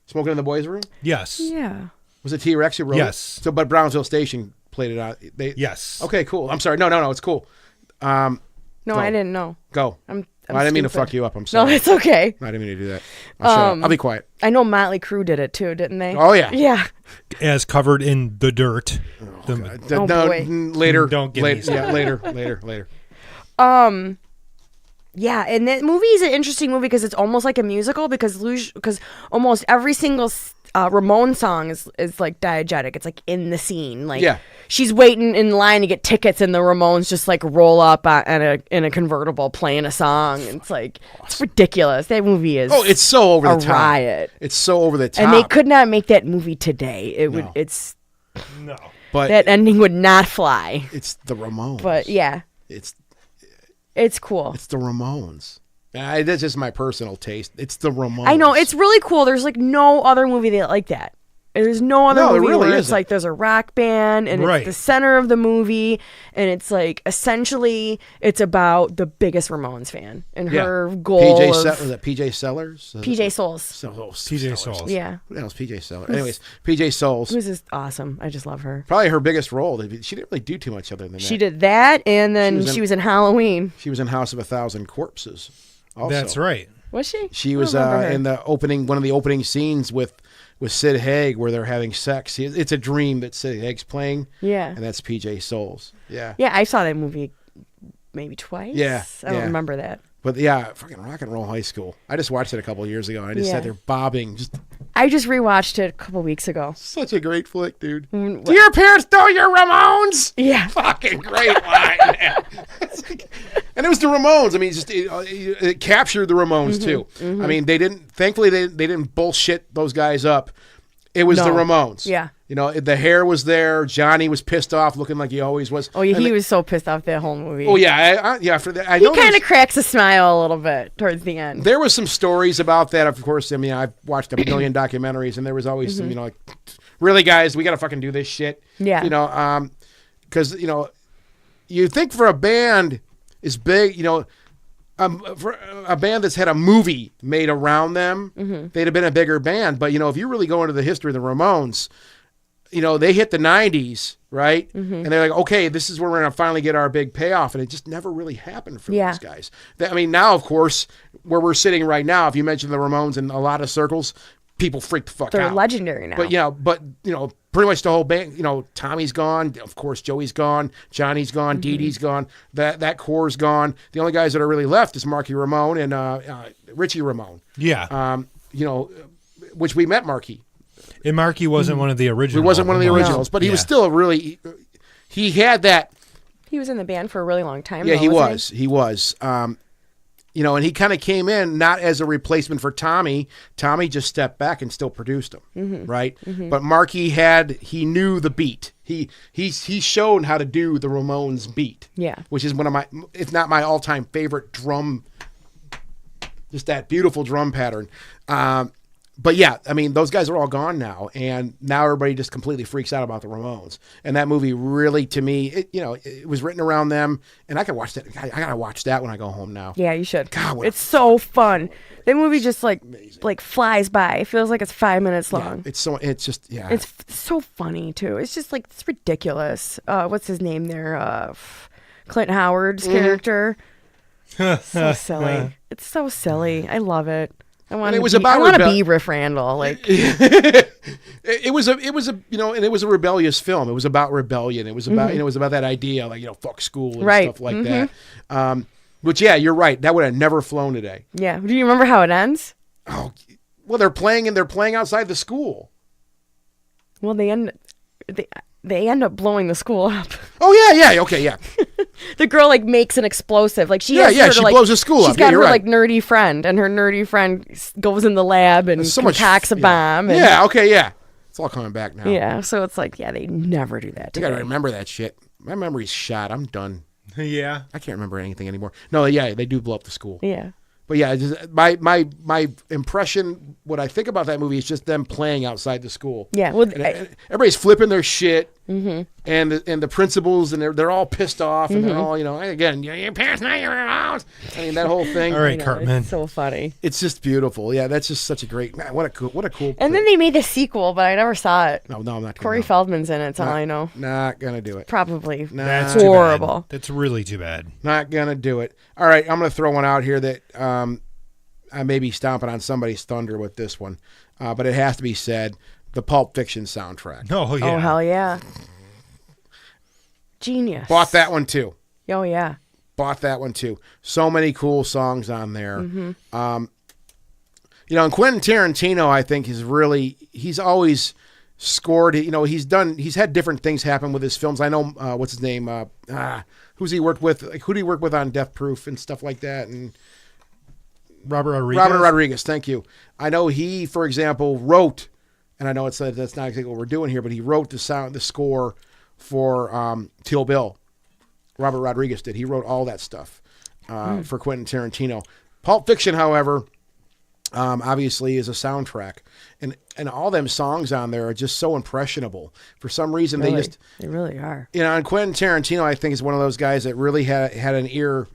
Smoking in the Boys' Room? Yes. Yeah. Was it T-Rex who wrote Yes. it? So, but Brownsville Station played it out. Yes. Okay, cool. I'm sorry. No, it's cool. No, Go. I didn't know. Go. I'm I didn't mean to stupid. fuck you up. I'm No, sorry. it's okay. I didn't mean to do that. I'll shut up. I'll be quiet. I know Motley Crue did it too, didn't they? Oh, yeah. Yeah. As covered in the dirt. Oh, boy. Later. Don't get me later. Yeah, started. later. Yeah, and that movie is an interesting movie because it's almost like a musical because almost every single Ramon song is like diegetic. It's like in the scene. Like Yeah. she's waiting in line to get tickets, and the Ramones just like roll up in a convertible playing a song. And it's like it's ridiculous. That movie is Oh, it's so over a the top. riot. It's so over the top. And they could not make that movie today. It would. No. It's No. but that ending would not fly. it's the Ramones. But yeah, It's cool. the Ramones. That's just my personal taste. It's the Ramones. I know it's really cool. There's like no other movie that like that. There's no other No, there movie really where it's isn't. like there's a rock band and Right. it's the center of the movie, and it's like essentially it's about the biggest Ramones fan and her goal PJ of was that PJ Sellers? PJ Souls. PJ Souls. Yeah, What else? PJ Sellers. Anyways, PJ Souls. who's just awesome. I just love her. Probably her biggest role. She didn't really do too much other than that. She did that, and then She she was was in Halloween. She was in House of a Thousand Corpses. Also. That's right. Was she? She I was don't remember her. in the one of the opening scenes with Sid Haig where they're having sex. It's a dream that Sid Haig's playing. Yeah. And that's PJ Souls. Yeah. Yeah, I saw that movie maybe twice. Yeah, I don't yeah. remember that. But yeah, fucking Rock and Roll High School. I just watched it a couple of years ago and I just Yeah. sat there bobbing. Just I just rewatched it a couple weeks ago. such a great flick, dude. Mm, Do your parents know you're Ramones? Yeah. Fucking great line, man. And it was the Ramones. I mean, it captured the Ramones too. I mean, thankfully they didn't bullshit those guys up. It was the No. Ramones. Yeah. You know, the hair was there. Johnny was pissed off, looking like he always was. Oh, yeah, And he was so pissed off that whole movie. Oh yeah, yeah. For that, I He know kind there's- of cracks a smile a little bit towards the end. there was some stories about that. Of course, I mean, I've watched a million documentaries, and there was always some, like, really, guys, we got to fucking do this shit. Yeah. You know, because you think for a band is big, for a band that's had a movie made around them, they'd have been a bigger band. But if you really go into the history of the Ramones, they hit the 90s, right? And they're like, okay, this is where we're going to finally get our big payoff. And it just never really happened for Yeah. those guys. I mean, now, of course, where we're sitting right now, if you mention the Ramones in a lot of circles, people freak the fuck They're out. legendary now. But pretty much the whole band. Tommy's gone. Of course, Joey's gone. Johnny's gone. Dee Dee's gone. That core's gone. The only guys that are really left is Marky Ramone and Richie Ramone. Yeah. Which we met Marky. And Marky wasn't one of the originals. He wasn't one of the originals, but he was still he had that. He was in the band for a really long time. Yeah, though, he wasn't was. He was. And he kind of came in not as a replacement for Tommy. Tommy just stepped back and still produced them, right? But Marky he knew the beat. He showed how to do the Ramones beat. Yeah. Which is one of my, if not my all-time favorite drum, just that beautiful drum pattern. But yeah, I mean, those guys are all gone now, and now everybody just completely freaks out about the Ramones. And that movie really, to me, it was written around them, and I could watch that. I gotta watch that when I go home now. Yeah, you should. God, what it's so fun. That movie just like flies by. It feels like it's 5 minutes long. It's so funny too. It's just like it's ridiculous. What's his name there? Clint Howard's character. So silly. It's so silly. I love it. I want to be Riff Randall. Like it was a rebellious film. It was about rebellion. It was about it was about that idea, like fuck school and stuff like that. Which you're right. That would have never flown today. Yeah. Do you remember how it ends? Oh, well, they're playing outside the school. Well, they end up blowing the school up. Oh yeah, okay, yeah. The girl makes an explosive. Like she blows the school up. She's got her right. nerdy friend, and her nerdy friend goes in the lab and concocts a bomb. And, it's all coming back now. Yeah, so it's they never do that. I gotta remember that shit. My memory's shot. I'm done. Yeah, I can't remember anything anymore. No, they do blow up the school. Yeah. But my impression, what I think about that movie is just them playing outside the school. Yeah, well, and everybody's flipping their shit, and the principals, and they're all pissed off, and they're all again, your parents not your house. I mean that whole thing. All right, Cartman. It's so funny. It's just beautiful. Yeah, that's just such a great. Man, what a cool. And then they made the sequel, but I never saw it. No, I'm not. Corey Feldman's in it. That's all I know. Not gonna do it. Probably. That's horrible. Too bad. That's really too bad. Not gonna do it. All right, I'm gonna throw one out here that I may be stomping on somebody's thunder with this one, but it has to be said: the Pulp Fiction soundtrack. Oh yeah. Oh hell yeah. Genius. Bought that one too. Oh yeah. Bought that one too. So many cool songs on there. And Quentin Tarantino, I think, he's always scored. He's had different things happen with his films. I know what's his name? Who's he worked with? Who did he work with on Death Proof and stuff like that? And Robert Rodriguez. Thank you. I know he, for example, wrote, and I know that's not exactly what we're doing here, but he wrote the score for Kill Bill. Robert Rodriguez did. He wrote all that stuff for Quentin Tarantino. Pulp Fiction, however, obviously is a soundtrack, and all them songs on there are just so impressionable. For some reason, they really are. And Quentin Tarantino, I think, is one of those guys that really had an ear,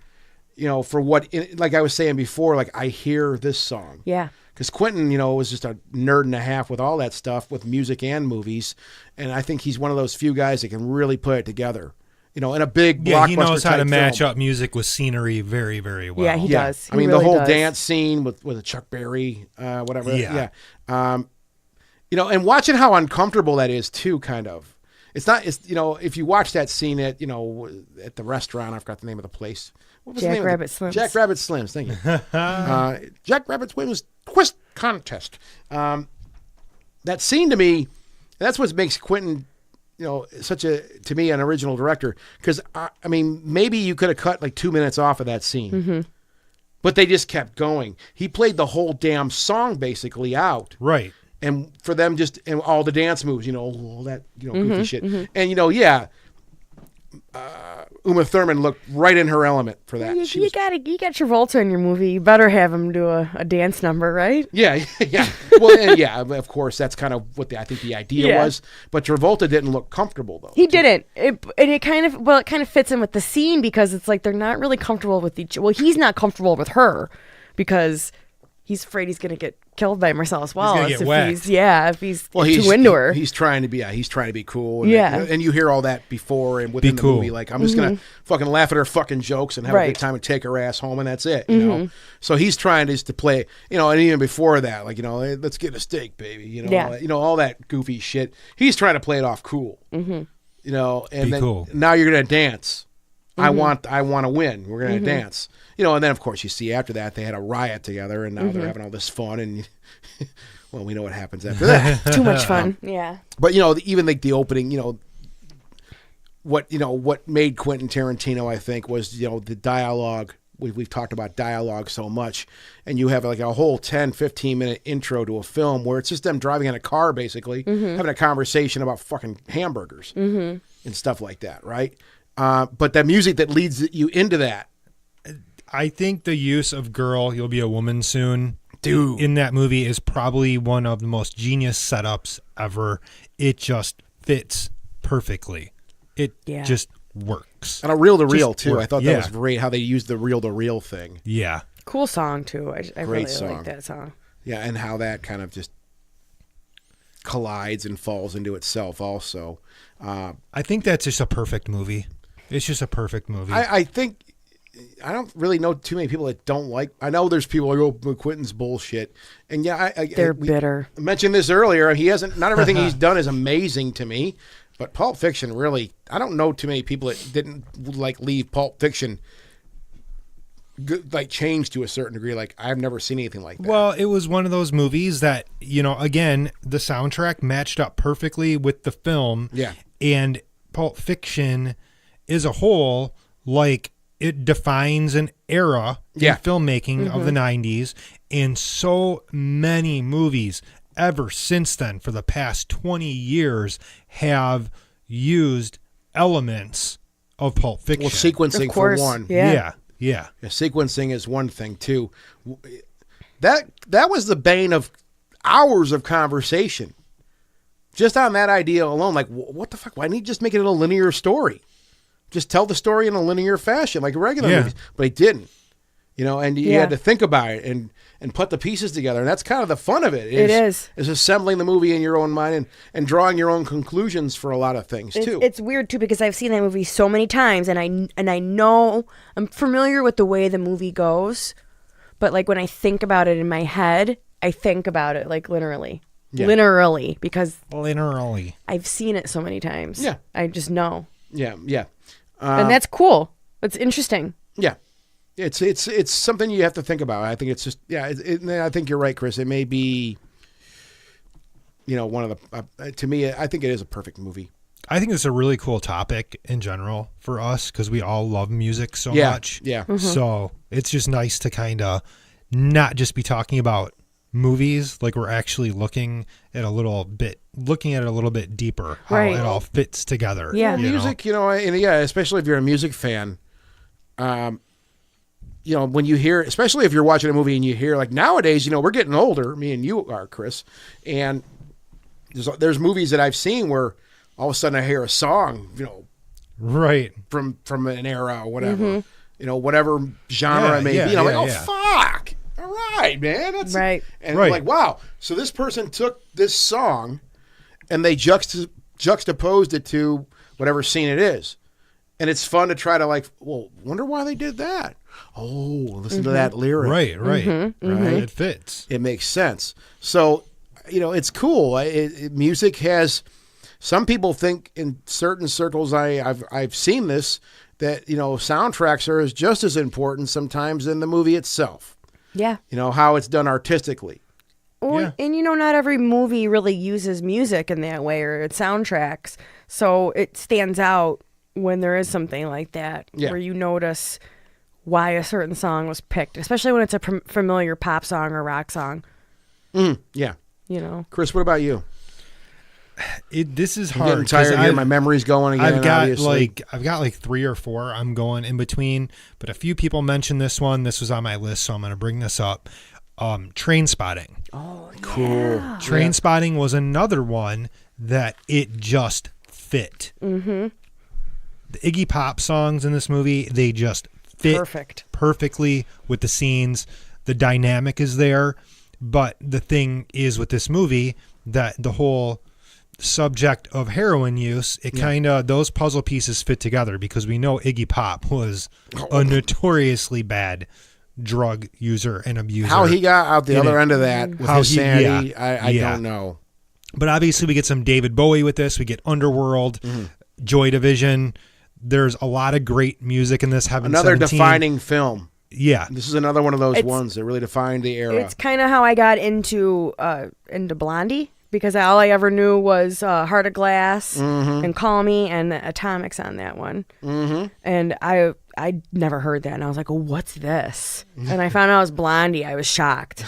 for what, like I was saying before, like I hear this song. Yeah. Because Quentin, was just a nerd and a half with all that stuff, with music and movies, and I think he's one of those few guys that can really put it together. In a big blockbuster he knows how to match film. up music with scenery very, very well. Yeah, he does. I mean, the whole dance scene with a Chuck Berry, whatever. Yeah. And watching how uncomfortable that is too, kind of. It's if you watch that scene at the restaurant, I forgot the name of the place. What was the name? Rabbit Slims. Jack Rabbit Slims. Thank you. Jack Rabbit Slims Twist Contest. That scene to me, that's what makes Quentin, such to me, an original director. Because I mean, maybe you could have cut like 2 minutes off of that scene, but they just kept going. He played the whole damn song basically out, Right. and for them and all the dance moves, all that goofy shit, and Uma Thurman looked right in her element for that. You got Travolta in your movie. You better have him do a dance number, right? Yeah. Well, and of course, that's kind of what I think the idea was. But Travolta didn't look comfortable though. He didn't. It kind of fits in with the scene because it's like they're not really comfortable with each. Well, he's not comfortable with her because he's afraid he's gonna get killed by Marcellus Wallace get if whacked. if he's Well, too into her. He's trying to be he's trying to be cool. And Yeah. and you hear all that before and within the cool. movie. Like, I'm just gonna fucking laugh at her fucking jokes and have a Right. good time and take her ass home, and that's it. You know. So he's trying to play. You know, and even before that, like, you know, hey, let's get a steak, baby. You know, Yeah. you know, all that goofy shit. He's trying to play it off cool. You know, and Be then cool. now you're gonna dance. I want to win. We're gonna dance. You know, and then of course you see after that they had a riot together, and now they're having all this fun, and well, we know what happens after that. Too much fun. Yeah. But you know, even like the opening, you know, what made Quentin Tarantino, I think, was, you know, the dialogue. We've talked about dialogue so much, and you have like a whole 10, 15-minute intro to a film where it's just them driving in a car, basically having a conversation about fucking hamburgers and stuff like that, right? But the music that leads you into that, I think the use of "Girl, You'll Be a Woman Soon" dude. in that movie is probably one of the most genius setups ever. It just fits perfectly. It Yeah. just works. And a reel-to-reel, Just too. work. I thought Yeah. that was great, how they used the reel-to-reel thing. Yeah. Cool song too. I really song. like that song. Yeah, and how that kind of just collides and falls into itself also. I think that's just a perfect movie. It's just a perfect movie. I think I don't really know too many people that don't like. I know there's people who go, Quentin's bullshit, and yeah, They're we bitter. mentioned this earlier. He hasn't. Not everything he's done is amazing to me, but Pulp Fiction really. I don't know too many people that didn't like leave Pulp Fiction like changed to a certain degree. Like, I've never seen anything like that. Well, it was one of those movies that, you know, again, the soundtrack matched up perfectly with the film. Yeah. And Pulp Fiction as a whole, like, it defines an era Yeah. in filmmaking of the 90s. And so many movies ever since then, for the past 20 years, have used elements of Pulp Fiction. Well, sequencing Of course, for one. yeah. Yeah. Yeah, sequencing is one thing too. That was the bane of hours of conversation. Just on that idea alone, like, what the fuck? Why didn't he just make it a linear story? Just tell the story in a linear fashion, like regular Yeah. movies. But he didn't. You know, and you Yeah. had to think about it and put the pieces together. And that's kind of the fun of it. It is. Is assembling the movie in your own mind and drawing your own conclusions for a lot of things too. It's weird too because I've seen that movie so many times, and I know I'm familiar with the way the movie goes, but like when I think about it in my head, I think about it like literally, because Literally. I've seen it so many times. Yeah. I just know, yeah. and that's cool. It's interesting. Yeah, it's something you have to think about. I think it's just I think you're right, Chris. It may be, you know, one of the to me, I think it is a perfect movie. I think it's a really cool topic in general for us because we all love music so Yeah, much. yeah. So it's just nice to kind of not just be talking about movies, like we're actually looking at it a little bit deeper, how Right. it all fits together. Yeah. you know? Music, you know, and yeah, especially if you're a music fan, you know, when you hear, especially if you're watching a movie and you hear, like nowadays, you know, we're getting older, me and you are, Chris, and there's movies that I've seen where all of a sudden I hear a song, you know, Right. from an era or whatever, you know, whatever genre it may be. And I'm like, fuck. All right, man. That's Right. And Right. I'm like, wow. So this person took this song and they juxtaposed it to whatever scene it is. And it's fun to try to like, well, wonder why they did that. Oh, listen to that lyric. Right. Right. Right. It fits. It makes sense. So, you know, it's cool. Music has. Some people think in certain circles, I've seen this, that, you know, soundtracks are just as important sometimes than the movie itself. Yeah. You know, how it's done artistically. Well, Yeah. and you know, not every movie really uses music in that way or its soundtracks. So it stands out when there is something like that, Yeah. where you notice why a certain song was picked, especially when it's a familiar pop song or rock song, Yeah. you know. Chris, what about you? This is I'm hard. getting tired 'cause of hearing my memories going again. I've got obviously. like 3 or 4 I'm going in between, but a few people mentioned this one. This was on my list, so I'm going to bring this up. Train Spotting. Cool. Train Spotting was another one that it just fit. Mm-hmm. The Iggy Pop songs in this movie, they just fit Perfect. perfectly with the scenes. The dynamic is there. But the thing is with this movie that the whole subject of heroin use, it kind of, those puzzle pieces fit together because we know Iggy Pop was a notoriously bad drug user and abuser. How he got out the other end of that with How his he- sanity, yeah, I yeah. don't know. But obviously we get some David Bowie with this. We get Underworld, Joy Division. There's a lot of great music in this. Heaven Another 17. defining film. Yeah. This is another one of those It's- ones that really defined the era. It's kind of how I got into Blondie, because all I ever knew was Heart of Glass and Call Me and the Atomics on that one. Mm-hmm. And I never heard that, and I was like, oh, what's this? And I found out it was Blondie. I was shocked.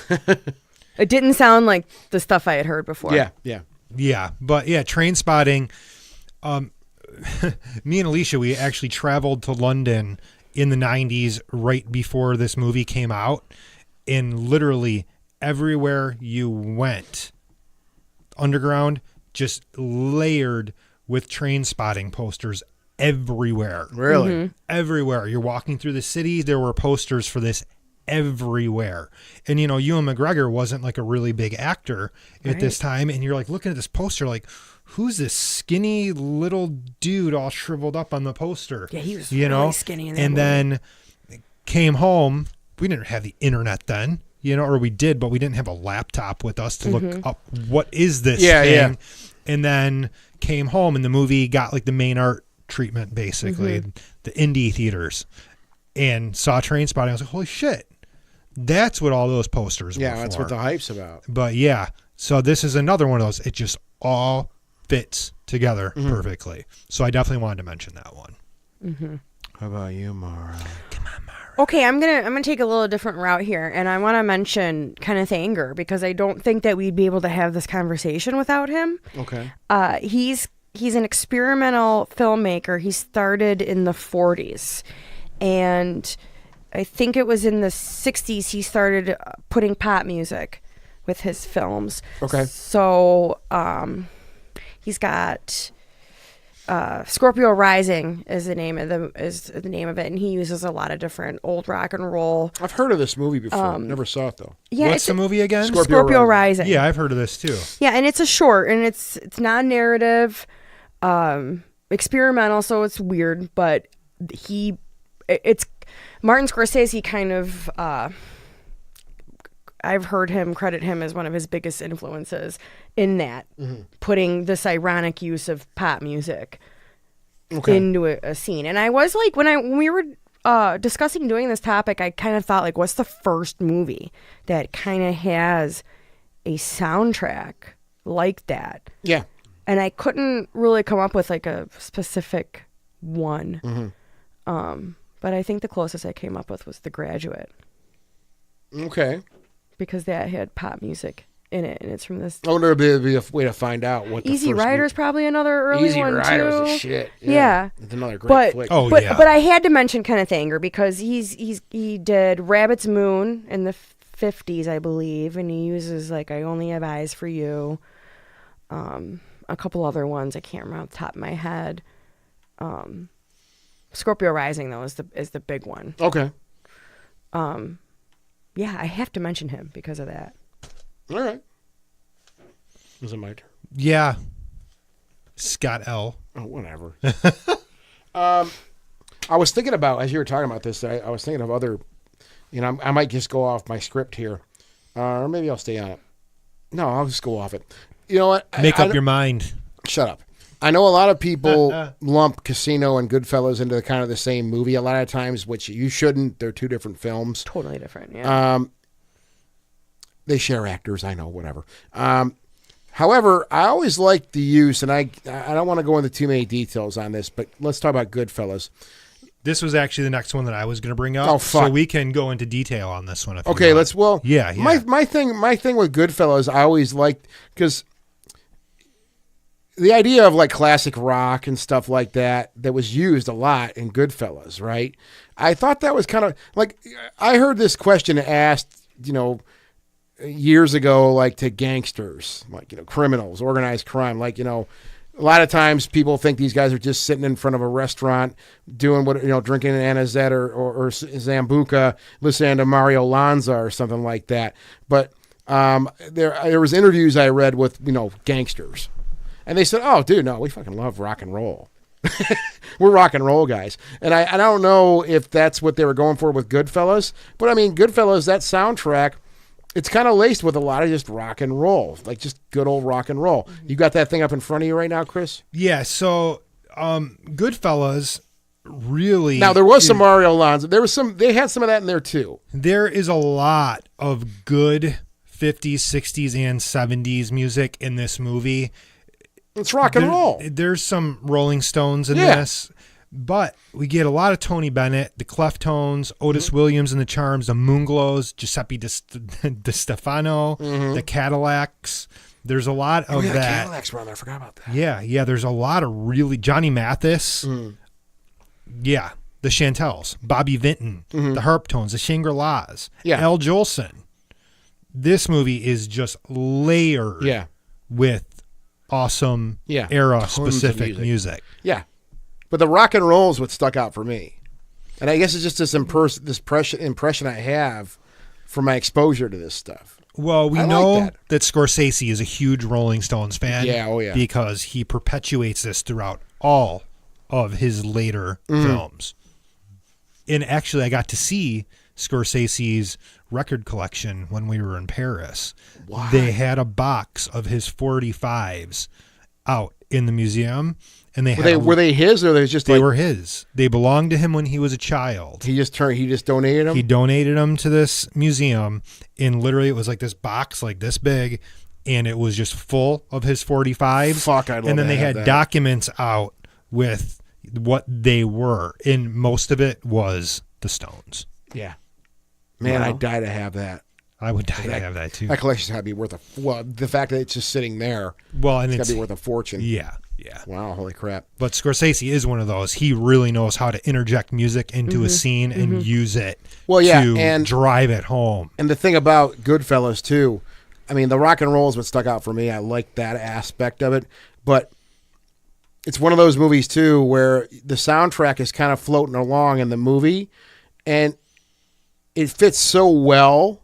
It didn't sound like the stuff I had heard before. Yeah, yeah. Yeah. But yeah, Train Spotting. Me and Alicia, we actually traveled to London in the 90s right before this movie came out. And literally everywhere you went, underground, just layered with Train Spotting posters everywhere. Really? Everywhere. You're walking through the city, there were posters for this everywhere. And you know, Ewan McGregor wasn't like a really big actor at this time, and you're like looking at this poster like, who's this skinny little dude all shriveled up on the poster? Yeah, he was you really know? skinny in that And movie. then came home. We didn't have the internet then, you know, or we did, but we didn't have a laptop with us to look up what is this Yeah, thing. yeah. And then came home and the movie got like the main art treatment, basically, the indie theaters, and saw Train Spotting. I was like, holy shit, that's what all those posters Yeah, were that's for. what the hype's about. But yeah, so this is another one of those. It just all fits together perfectly. So I definitely wanted to mention that one. How about you, Mara? Okay, I'm gonna take a little different route here, and I want to mention Kenneth Anger, because I don't think that we'd be able to have this conversation without him. Okay. He's an experimental filmmaker. He started in the 40s, and I think it was in the 60s he started putting pop music with his films. Okay. So he's got Scorpio Rising is the name of it, and he uses a lot of different old rock and roll. I've heard of this movie before. Never saw it though. Yeah, What's it's the movie again? Scorpio Rising. Yeah, I've heard of this too. Yeah, and it's a short, and it's non-narrative, experimental, so it's weird. But it's Martin Scorsese kind of. I've heard him credit him as one of his biggest influences in that, putting this ironic use of pop music into a scene. And I was like, when we were discussing doing this topic, I kind of thought, like, what's the first movie that kind of has a soundtrack like that? Yeah. And I couldn't really come up with like a specific one. But I think the closest I came up with was The Graduate, Okay. because that had pop music in it, and it's from this. I wonder if there'd be a way to find out what the Easy first Rider's probably another early Easy one Rider's too. a shit. Yeah. It's another great But flick. Oh, but yeah. but I had to mention Kenneth Anger because he did Rabbit's Moon in the 50s, I believe, and he uses like I Only Have Eyes for You. A couple other ones I can't remember off the top of my head. Scorpio Rising though is the big one. Okay. Yeah, I have to mention him because of that. All right. Is it my turn? Yeah. Scott L. Oh, whatever. I was thinking about, as you were talking about this, I was thinking of other, I might just go off my script here. Or maybe I'll stay on it. No, I'll just go off it. You know what? Make up your mind. Shut up. I know a lot of people lump Casino and Goodfellas into kind of the same movie a lot of times, which you shouldn't. They're two different films. Totally different, yeah. They share actors, I know, whatever. However, I always like the use, and I don't want to go into too many details on this, but let's talk about Goodfellas. This was actually the next one that I was going to bring up. Oh, fuck. So we can go into detail on this one. If Okay, you want. let's. Well, Yeah. My thing with Goodfellas, I always liked because the idea of like classic rock and stuff like that was used a lot in Goodfellas, right? I thought that was kind of like I heard this question asked, years ago, like to gangsters, like criminals, organized crime, like a lot of times people think these guys are just sitting in front of a restaurant doing what, drinking an Anisette or Zambuca, listening to Mario Lanza or something like that. But There was interviews I read with gangsters, and they said, "Oh, dude, no, we fucking love rock and roll. We're rock and roll guys." And I don't know if that's what they were going for with Goodfellas, but I mean, Goodfellas, that soundtrack, it's kind of laced with a lot of just rock and roll, like just good old rock and roll. You got that thing up in front of you right now, Chris? Yeah. So, Goodfellas really. Now there was some Mario Alonso. They had some of that in there too. There is a lot of good 50s, 60s, and 70s music in this movie. It's rock and roll. There's some Rolling Stones in this, but we get a lot of Tony Bennett, the Cleftones, Otis Williams and the Charms, the Moonglows, Giuseppe Di Stefano, the Cadillacs. There's a lot of The that. Cadillacs were on there. I forgot about that. Yeah. There's a lot of really Johnny Mathis. Yeah, the Chantels, Bobby Vinton, the Harptones, the Shangri-Las, Al Jolson. This movie is just layered with awesome era-specific music. Yeah. But the rock and roll is what stuck out for me. And I guess it's just this impression I have from my exposure to this stuff. Well, we know that Scorsese is a huge Rolling Stones fan. Yeah, oh yeah. Because he perpetuates this throughout all of his later films. And actually, I got to see Scorsese's record collection when we were in Paris. Wow. They had a box of his 45s out in the museum, and were they his, or they just they were his. They belonged to him when he was a child. He just donated them. He donated them to this museum, and literally it was like this box like this big, and it was just full of his 45s. Fuck, I'd love and then to they have had that. documents out with what they were, and most of it was the Stones. Yeah. Man, I'd die to have that. I would die to have that too. That collection's got to be worth the fact that it's just sitting there. Well, and it's got it's to be worth a fortune. Yeah. Wow, holy crap. But Scorsese is one of those. He really knows how to interject music into a scene and use it to and drive it home. And the thing about Goodfellas too, I mean, the rock and roll is what stuck out for me. I like that aspect of it, but it's one of those movies too where the soundtrack is kind of floating along in the movie, and it fits so well.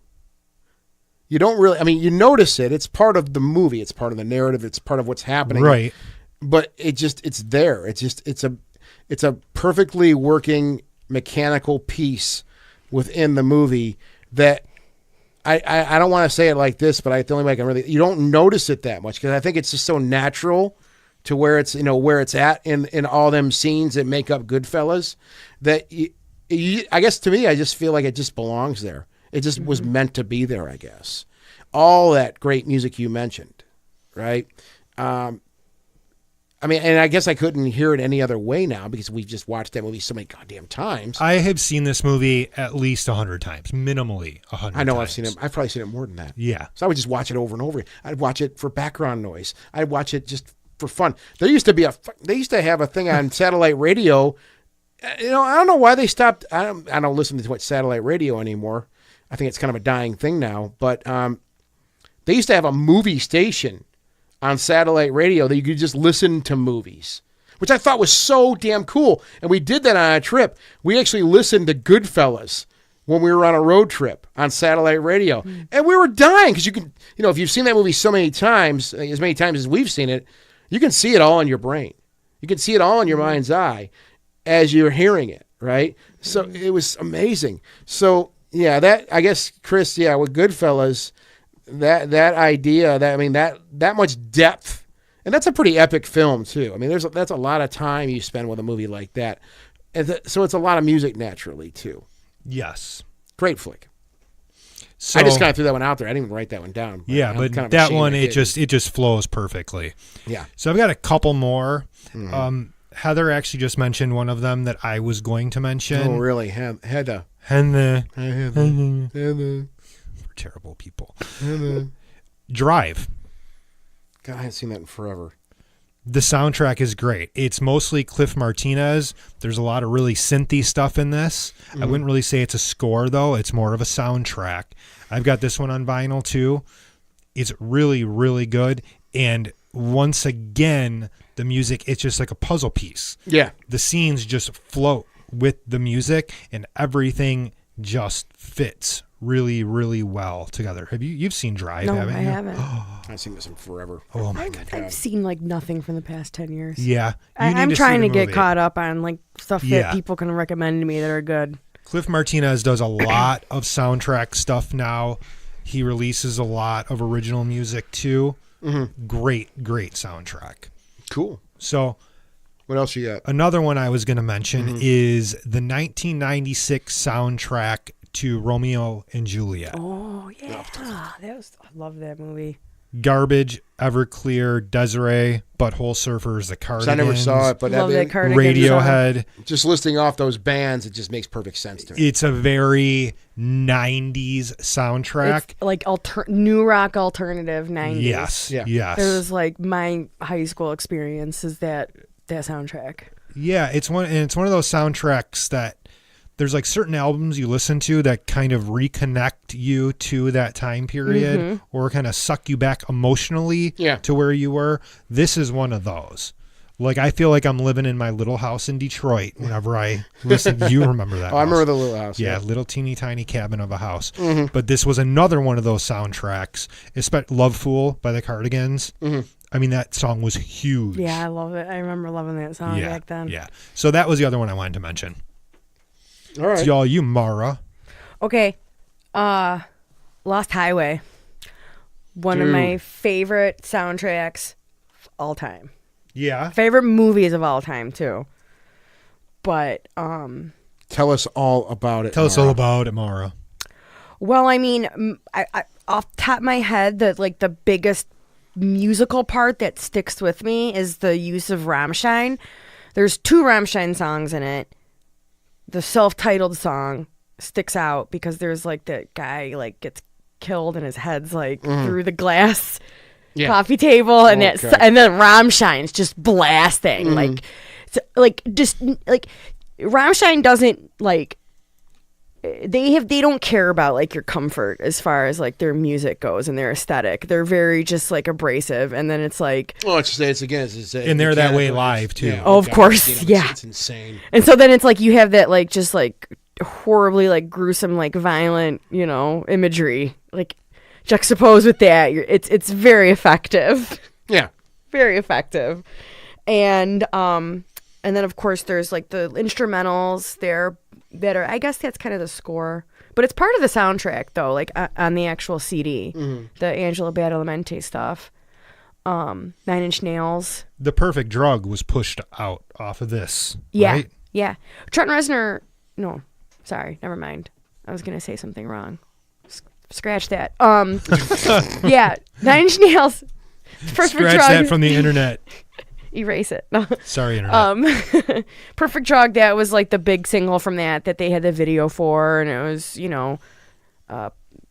You don't really, I mean, you notice it. It's part of the movie. It's part of the narrative. It's part of what's happening. Right. But it's there. It's a perfectly working mechanical piece within the movie that I don't want to say it like this, but the only way I can really, you don't notice it that much because I think it's just so natural to where it's, where it's at in all them scenes that make up Goodfellas that I guess to me, I just feel like it just belongs there. It just was meant to be there, I guess. All that great music you mentioned, right? I mean, and I guess I couldn't hear it any other way now because we've just watched that movie so many goddamn times. I have seen this movie at least 100 times, minimally 100 I know times. I've seen it. I've probably seen it more than that. Yeah. So I would just watch it over and over. I'd watch it for background noise. I'd watch it just for fun. They used to have a thing on satellite radio. I don't know why they stopped. I don't listen to much satellite radio anymore. I think it's kind of a dying thing now. But they used to have a movie station on satellite radio that you could just listen to movies, which I thought was so damn cool. And we did that on a trip. We actually listened to Goodfellas when we were on a road trip on satellite radio. And we were dying because you can, if you've seen that movie so many times, as many times as we've seen it, you can see it all in your brain. You can see it all in your mind's eye as you're hearing it, right? So it was amazing. So, yeah, that, I guess, Chris, with Goodfellas, that idea, that much depth, and that's a pretty epic film too. I mean, that's a lot of time you spend with a movie like that, and so it's a lot of music naturally too. Yes, great flick. So, I just kind of threw that one out there. I didn't even write that one down. Yeah, but kind of that one it just flows perfectly. Yeah. So I've got a couple more. Heather actually just mentioned one of them that I was going to mention. Oh, really? Heather. Heather. Heather. We're terrible people. Drive. God, I haven't seen that in forever. The soundtrack is great. It's mostly Cliff Martinez. There's a lot of really synthy stuff in this. I wouldn't really say it's a score, though. It's more of a soundtrack. I've got this one on vinyl, too. It's really, really good. And once again, the music, it's just like a puzzle piece. Yeah. The scenes just float with the music, and everything just fits really, really well together. You've seen Drive, No, haven't I you? haven't. I've seen this one forever. Oh my god. I've seen like nothing from the past 10 years. Yeah. I'm trying to get caught up on like stuff Yeah. that people can recommend to me that are good. Cliff Martinez does a lot of soundtrack stuff now. He releases a lot of original music too. Great soundtrack. Cool. So What else you got? another one I was going to mention is the 1996 soundtrack to Romeo and Juliet. Oh yeah, I love that movie. Garbage, Everclear, Desiree, Butthole Surfers, The Cardigans. I never saw it, but Love that Cardigans Radiohead. just listing off those bands, it just makes perfect sense to me. It's a very 90s soundtrack. It's like new rock alternative 90s. Yes. Yeah. Yes. It was like my high school experience is that soundtrack. Yeah, it's one of those soundtracks that there's like certain albums you listen to that kind of reconnect you to that time period or kind of suck you back emotionally to where you were. This is one of those. Like I feel like I'm living in my little house in Detroit whenever I listen. You remember that? Oh, I remember the little house. Yeah, little teeny tiny cabin of a house. But this was another one of those soundtracks. Love Fool by the Cardigans. I mean, that song was huge. Yeah, I love it. I remember loving that song back then. Yeah. So that was the other one I wanted to mention. All right. So y'all, you Mara. Okay. Lost Highway. One of my favorite soundtracks of all time. Yeah. Favorite movies of all time too. But Tell us all about it. Tell us all about it, Mara. well, I mean, I off the top of my head, the biggest musical part that sticks with me is the use of Rammstein. There's 2 Rammstein songs in it. The self-titled song sticks out because there's like that guy like gets killed and his head's like through the glass coffee table and and then Rammstein's just blasting like Rammstein doesn't like they don't care about like your comfort as far as like their music goes and their aesthetic. They're very just like abrasive, and then it's like And they're that way live too. Yeah, Oh, of course, yeah. It's insane. and so then it's like you have that like just like horribly like gruesome like violent imagery like juxtaposed with that. It's very effective. Yeah. Very effective. And then of course there's like the instrumentals there that are, I guess that's kind of the score, but it's part of the soundtrack though, like on the actual CD, the Angela Badalamenti stuff. 9 Inch Nails. The Perfect Drug was pushed out off of this. Yeah. Right? Yeah. Trent Reznor. No, sorry. Never mind. I was going to say something wrong. Scratch that. Yeah. 9 Inch Nails. Perfect Scratch Drug. that from the internet. Erase it. No. Sorry, internet. Perfect Drug, that was like the big single from that they had the video for, and it was,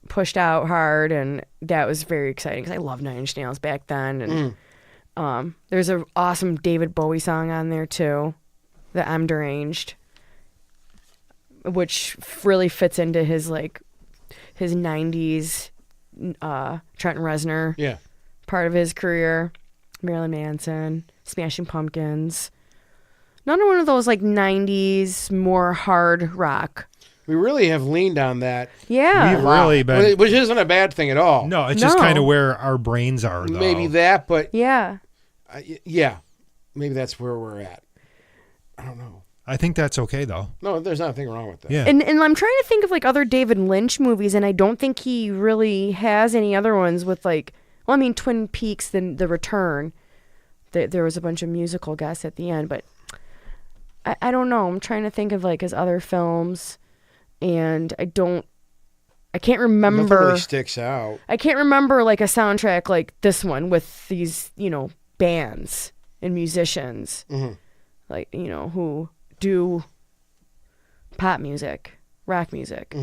pushed out hard, and that was very exciting because I loved 9 Inch Nails back then. And there's an awesome David Bowie song on there too, the I'm Deranged, which really fits into his 90s Trent Reznor part of his career. Marilyn Manson, Smashing Pumpkins. None of one of those like 90s more hard rock. We really have leaned on that. Yeah. We've really been. Which isn't a bad thing at all. No, it's just kind of where our brains are, though. Maybe that, but Yeah. yeah. Maybe that's where we're at. I don't know. I think that's okay, though. No, there's nothing wrong with that. Yeah. And I'm trying to think of like other David Lynch movies, and I don't think he really has any other ones with like, well, I mean, Twin Peaks, then The Return. There was a bunch of musical guests at the end, but I don't know. I'm trying to think of like his other films, and I can't remember. Nothing really sticks out. I can't remember like a soundtrack like this one with these, bands and musicians, like, who do pop music, rock music.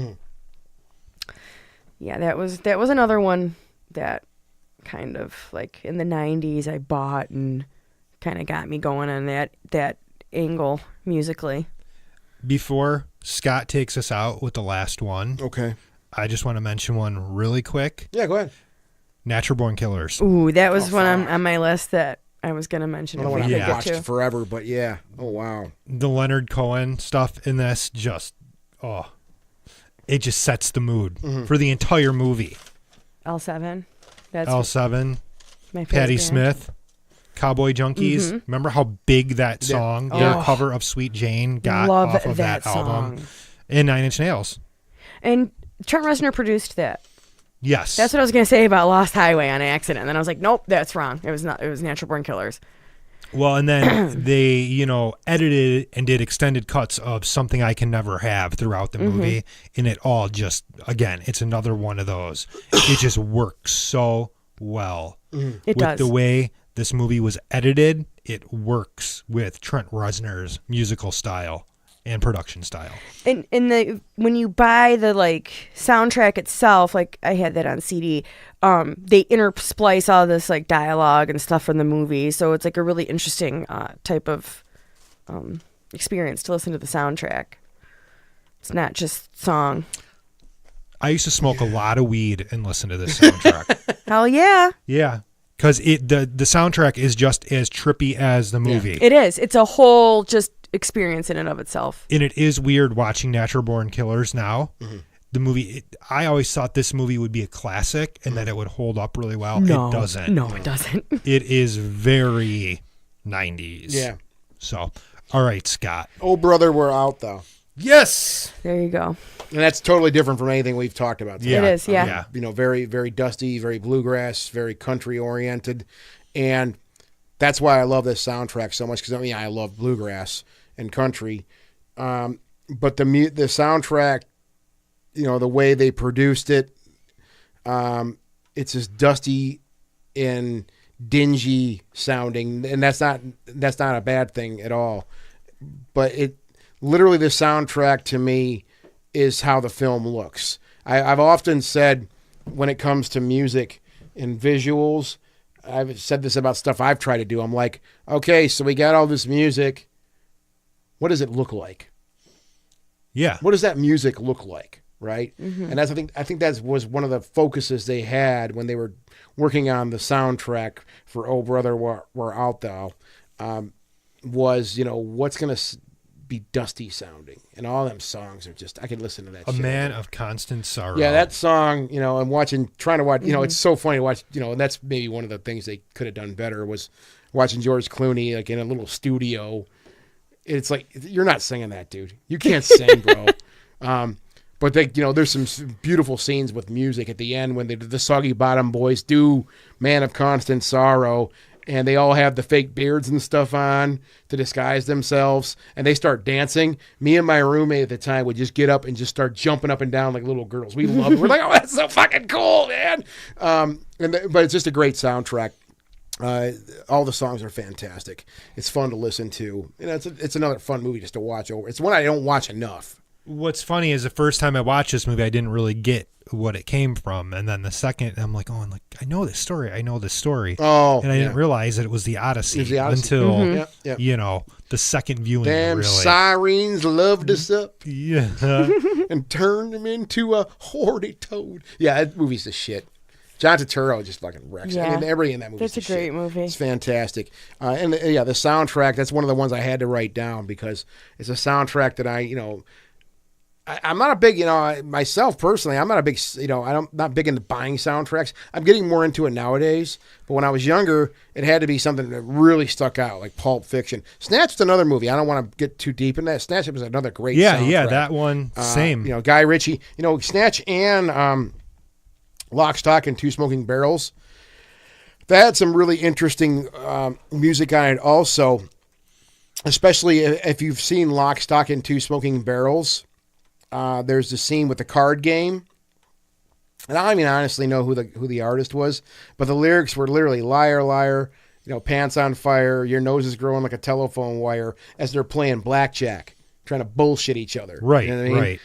Yeah, that was another one that kind of like in the 90s I bought and kind of got me going on that angle musically. Before Scott takes us out with the last one, Okay. I just want to mention one really quick. Yeah, go ahead. Natural Born Killers. Ooh, that was one on my list that I was going to mention. I don't if we want could to get watch to. it forever, but yeah. Oh, wow. The Leonard Cohen stuff in this just, it just sets the mood for the entire movie. L7. That's L7, my favorite Patti band. Smith, Cowboy Junkies. Remember how big that song, their Oh. cover of Sweet Jane, got Love off of that song. album? And Nine Inch Nails. And Trent Reznor produced that. Yes. That's what I was going to say about Lost Highway on accident. And then I was like, nope, that's wrong. It was not. It was Natural Born Killers. Well, and then they, edited and did extended cuts of Something I Can Never Have throughout the movie. And it all just, again, it's another one of those. It just works so well. It With does. the way this movie was edited, it works with Trent Reznor's musical style and production style. And when you buy the soundtrack itself, like I had that on CD, they intersplice all this dialogue and stuff from the movie, so it's a really interesting type of experience to listen to the soundtrack. It's not just song. I used to smoke a lot of weed and listen to this soundtrack. Hell yeah, Yeah, because the soundtrack is just as trippy as the movie. it is. It's a whole just experience in and of itself. And it is weird watching Natural Born Killers now. The movie, I always thought this movie would be a classic and that it would hold up really well. No, It doesn't. No, it doesn't. It is very 90s. Yeah. So, all right, Scott. Oh, brother, we're out though, Yes. There you go. and that's totally different from anything we've talked about today. Yeah. It is, yeah. Very, very dusty, very bluegrass, very country oriented. And that's why I love this soundtrack so much, because I love bluegrass and country. But the soundtrack, the way they produced it, it's just dusty and dingy sounding, and that's not a bad thing at all. But it literally, the soundtrack to me is how the film looks. I've often said, when it comes to music and visuals, I've said this about stuff I've tried to do. I'm like, okay, so we got all this music. What does it look like? Yeah. What does that music look like? Right. And that's, I think that was one of the focuses they had when they were working on the soundtrack for Oh Brother, We're Out Thou, was, what's going to be dusty sounding. And all them songs are just, I could listen to that A shit. Man of Constant Sorrow. Yeah, that song, and trying to watch, it's so funny to watch, and that's maybe one of the things they could have done better, was watching George Clooney in a little studio. It's like, you're not singing that, dude. You can't sing, bro. But there's some beautiful scenes with music at the end when the Soggy Bottom Boys do Man of Constant Sorrow, and they all have the fake beards and stuff on to disguise themselves, and they start dancing. Me and my roommate at the time would just get up and just start jumping up and down like little girls. We love it. We're like, oh, that's so fucking cool, man. But it's just a great soundtrack. All the songs are fantastic. It's fun to listen to. It's another fun movie just to watch over. It's one I don't watch enough. What's funny is the first time I watched this movie, I didn't really get what it came from. And then the second, I'm like, I know this story. Oh, and I didn't realize that it was the Odyssey, It was the Odyssey. until, Yep. the second viewing. Damn really. sirens loved us up Yeah. and turned him into a horny toad. Yeah, that movie's the shit. John Turturro just fucking wrecks. Yeah. I mean, everybody in that movie. That's a great movie. It's fantastic. The soundtrack, that's one of the ones I had to write down because it's a soundtrack that I'm not a big, myself personally, I'm not a big, I'm not big into buying soundtracks. I'm getting more into it nowadays. But when I was younger, it had to be something that really stuck out, like Pulp Fiction. Snatch was another movie. I don't want to get too deep in that. Snatch was another great soundtrack. Yeah, that one, same. Guy Ritchie, Snatch and Lock, Stock, and Two Smoking Barrels. That had some really interesting music on it also, especially if you've seen Lock, Stock, and Two Smoking Barrels. There's the scene with the card game. And I don't even honestly know who the artist was, but the lyrics were literally liar, liar, pants on fire, your nose is growing like a telephone wire, as they're playing blackjack, trying to bullshit each other. Right, You know what I mean? right.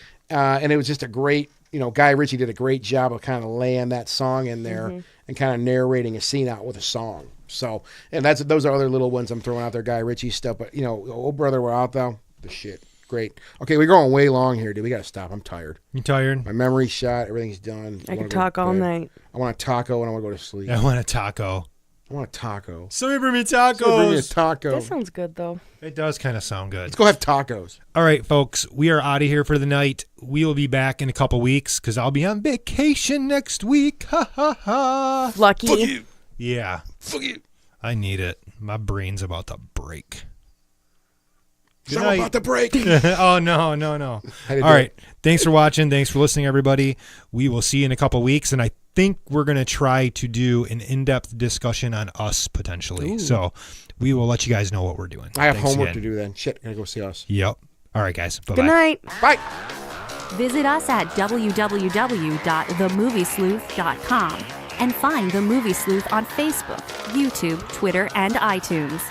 And it was just a great, Guy Ritchie did a great job of kind of laying that song in there and kind of narrating a scene out with a song. So, and those are other little ones I'm throwing out there, Guy Ritchie stuff. But, Oh Brother, We're Out Thou, the shit. Great. Okay, we're going way long here, dude. We got to stop. I'm tired. You tired? My memory's shot. Everything's done. I wanna could go talk to all bed. night. I want a taco and I want to go to sleep. I want a taco. I want a taco. Somebody bring me Bring me a tacos. taco. That sounds good though. It does kind of sound good. Let's go have tacos. All right, folks, we are out of here for the night. We will be back in a couple weeks because I'll be on vacation next week. Ha ha ha. Lucky. Fuck you. Yeah, Fuck you. I need it. My brain's about to break. Good So night. about the break. Oh, no. How to All do right. it. Thanks for watching. Thanks for listening, everybody. We will see you in a couple weeks. And I think we're going to try to do an in-depth discussion on Us potentially. So we will let you guys know what we're doing. I have Thanks homework again. to do then. Shit, gotta go see Us. Yep. All right, guys. Bye-bye. Good night. Bye. Visit us at www.themoviesleuth.com and find The Movie Sleuth on Facebook, YouTube, Twitter, and iTunes.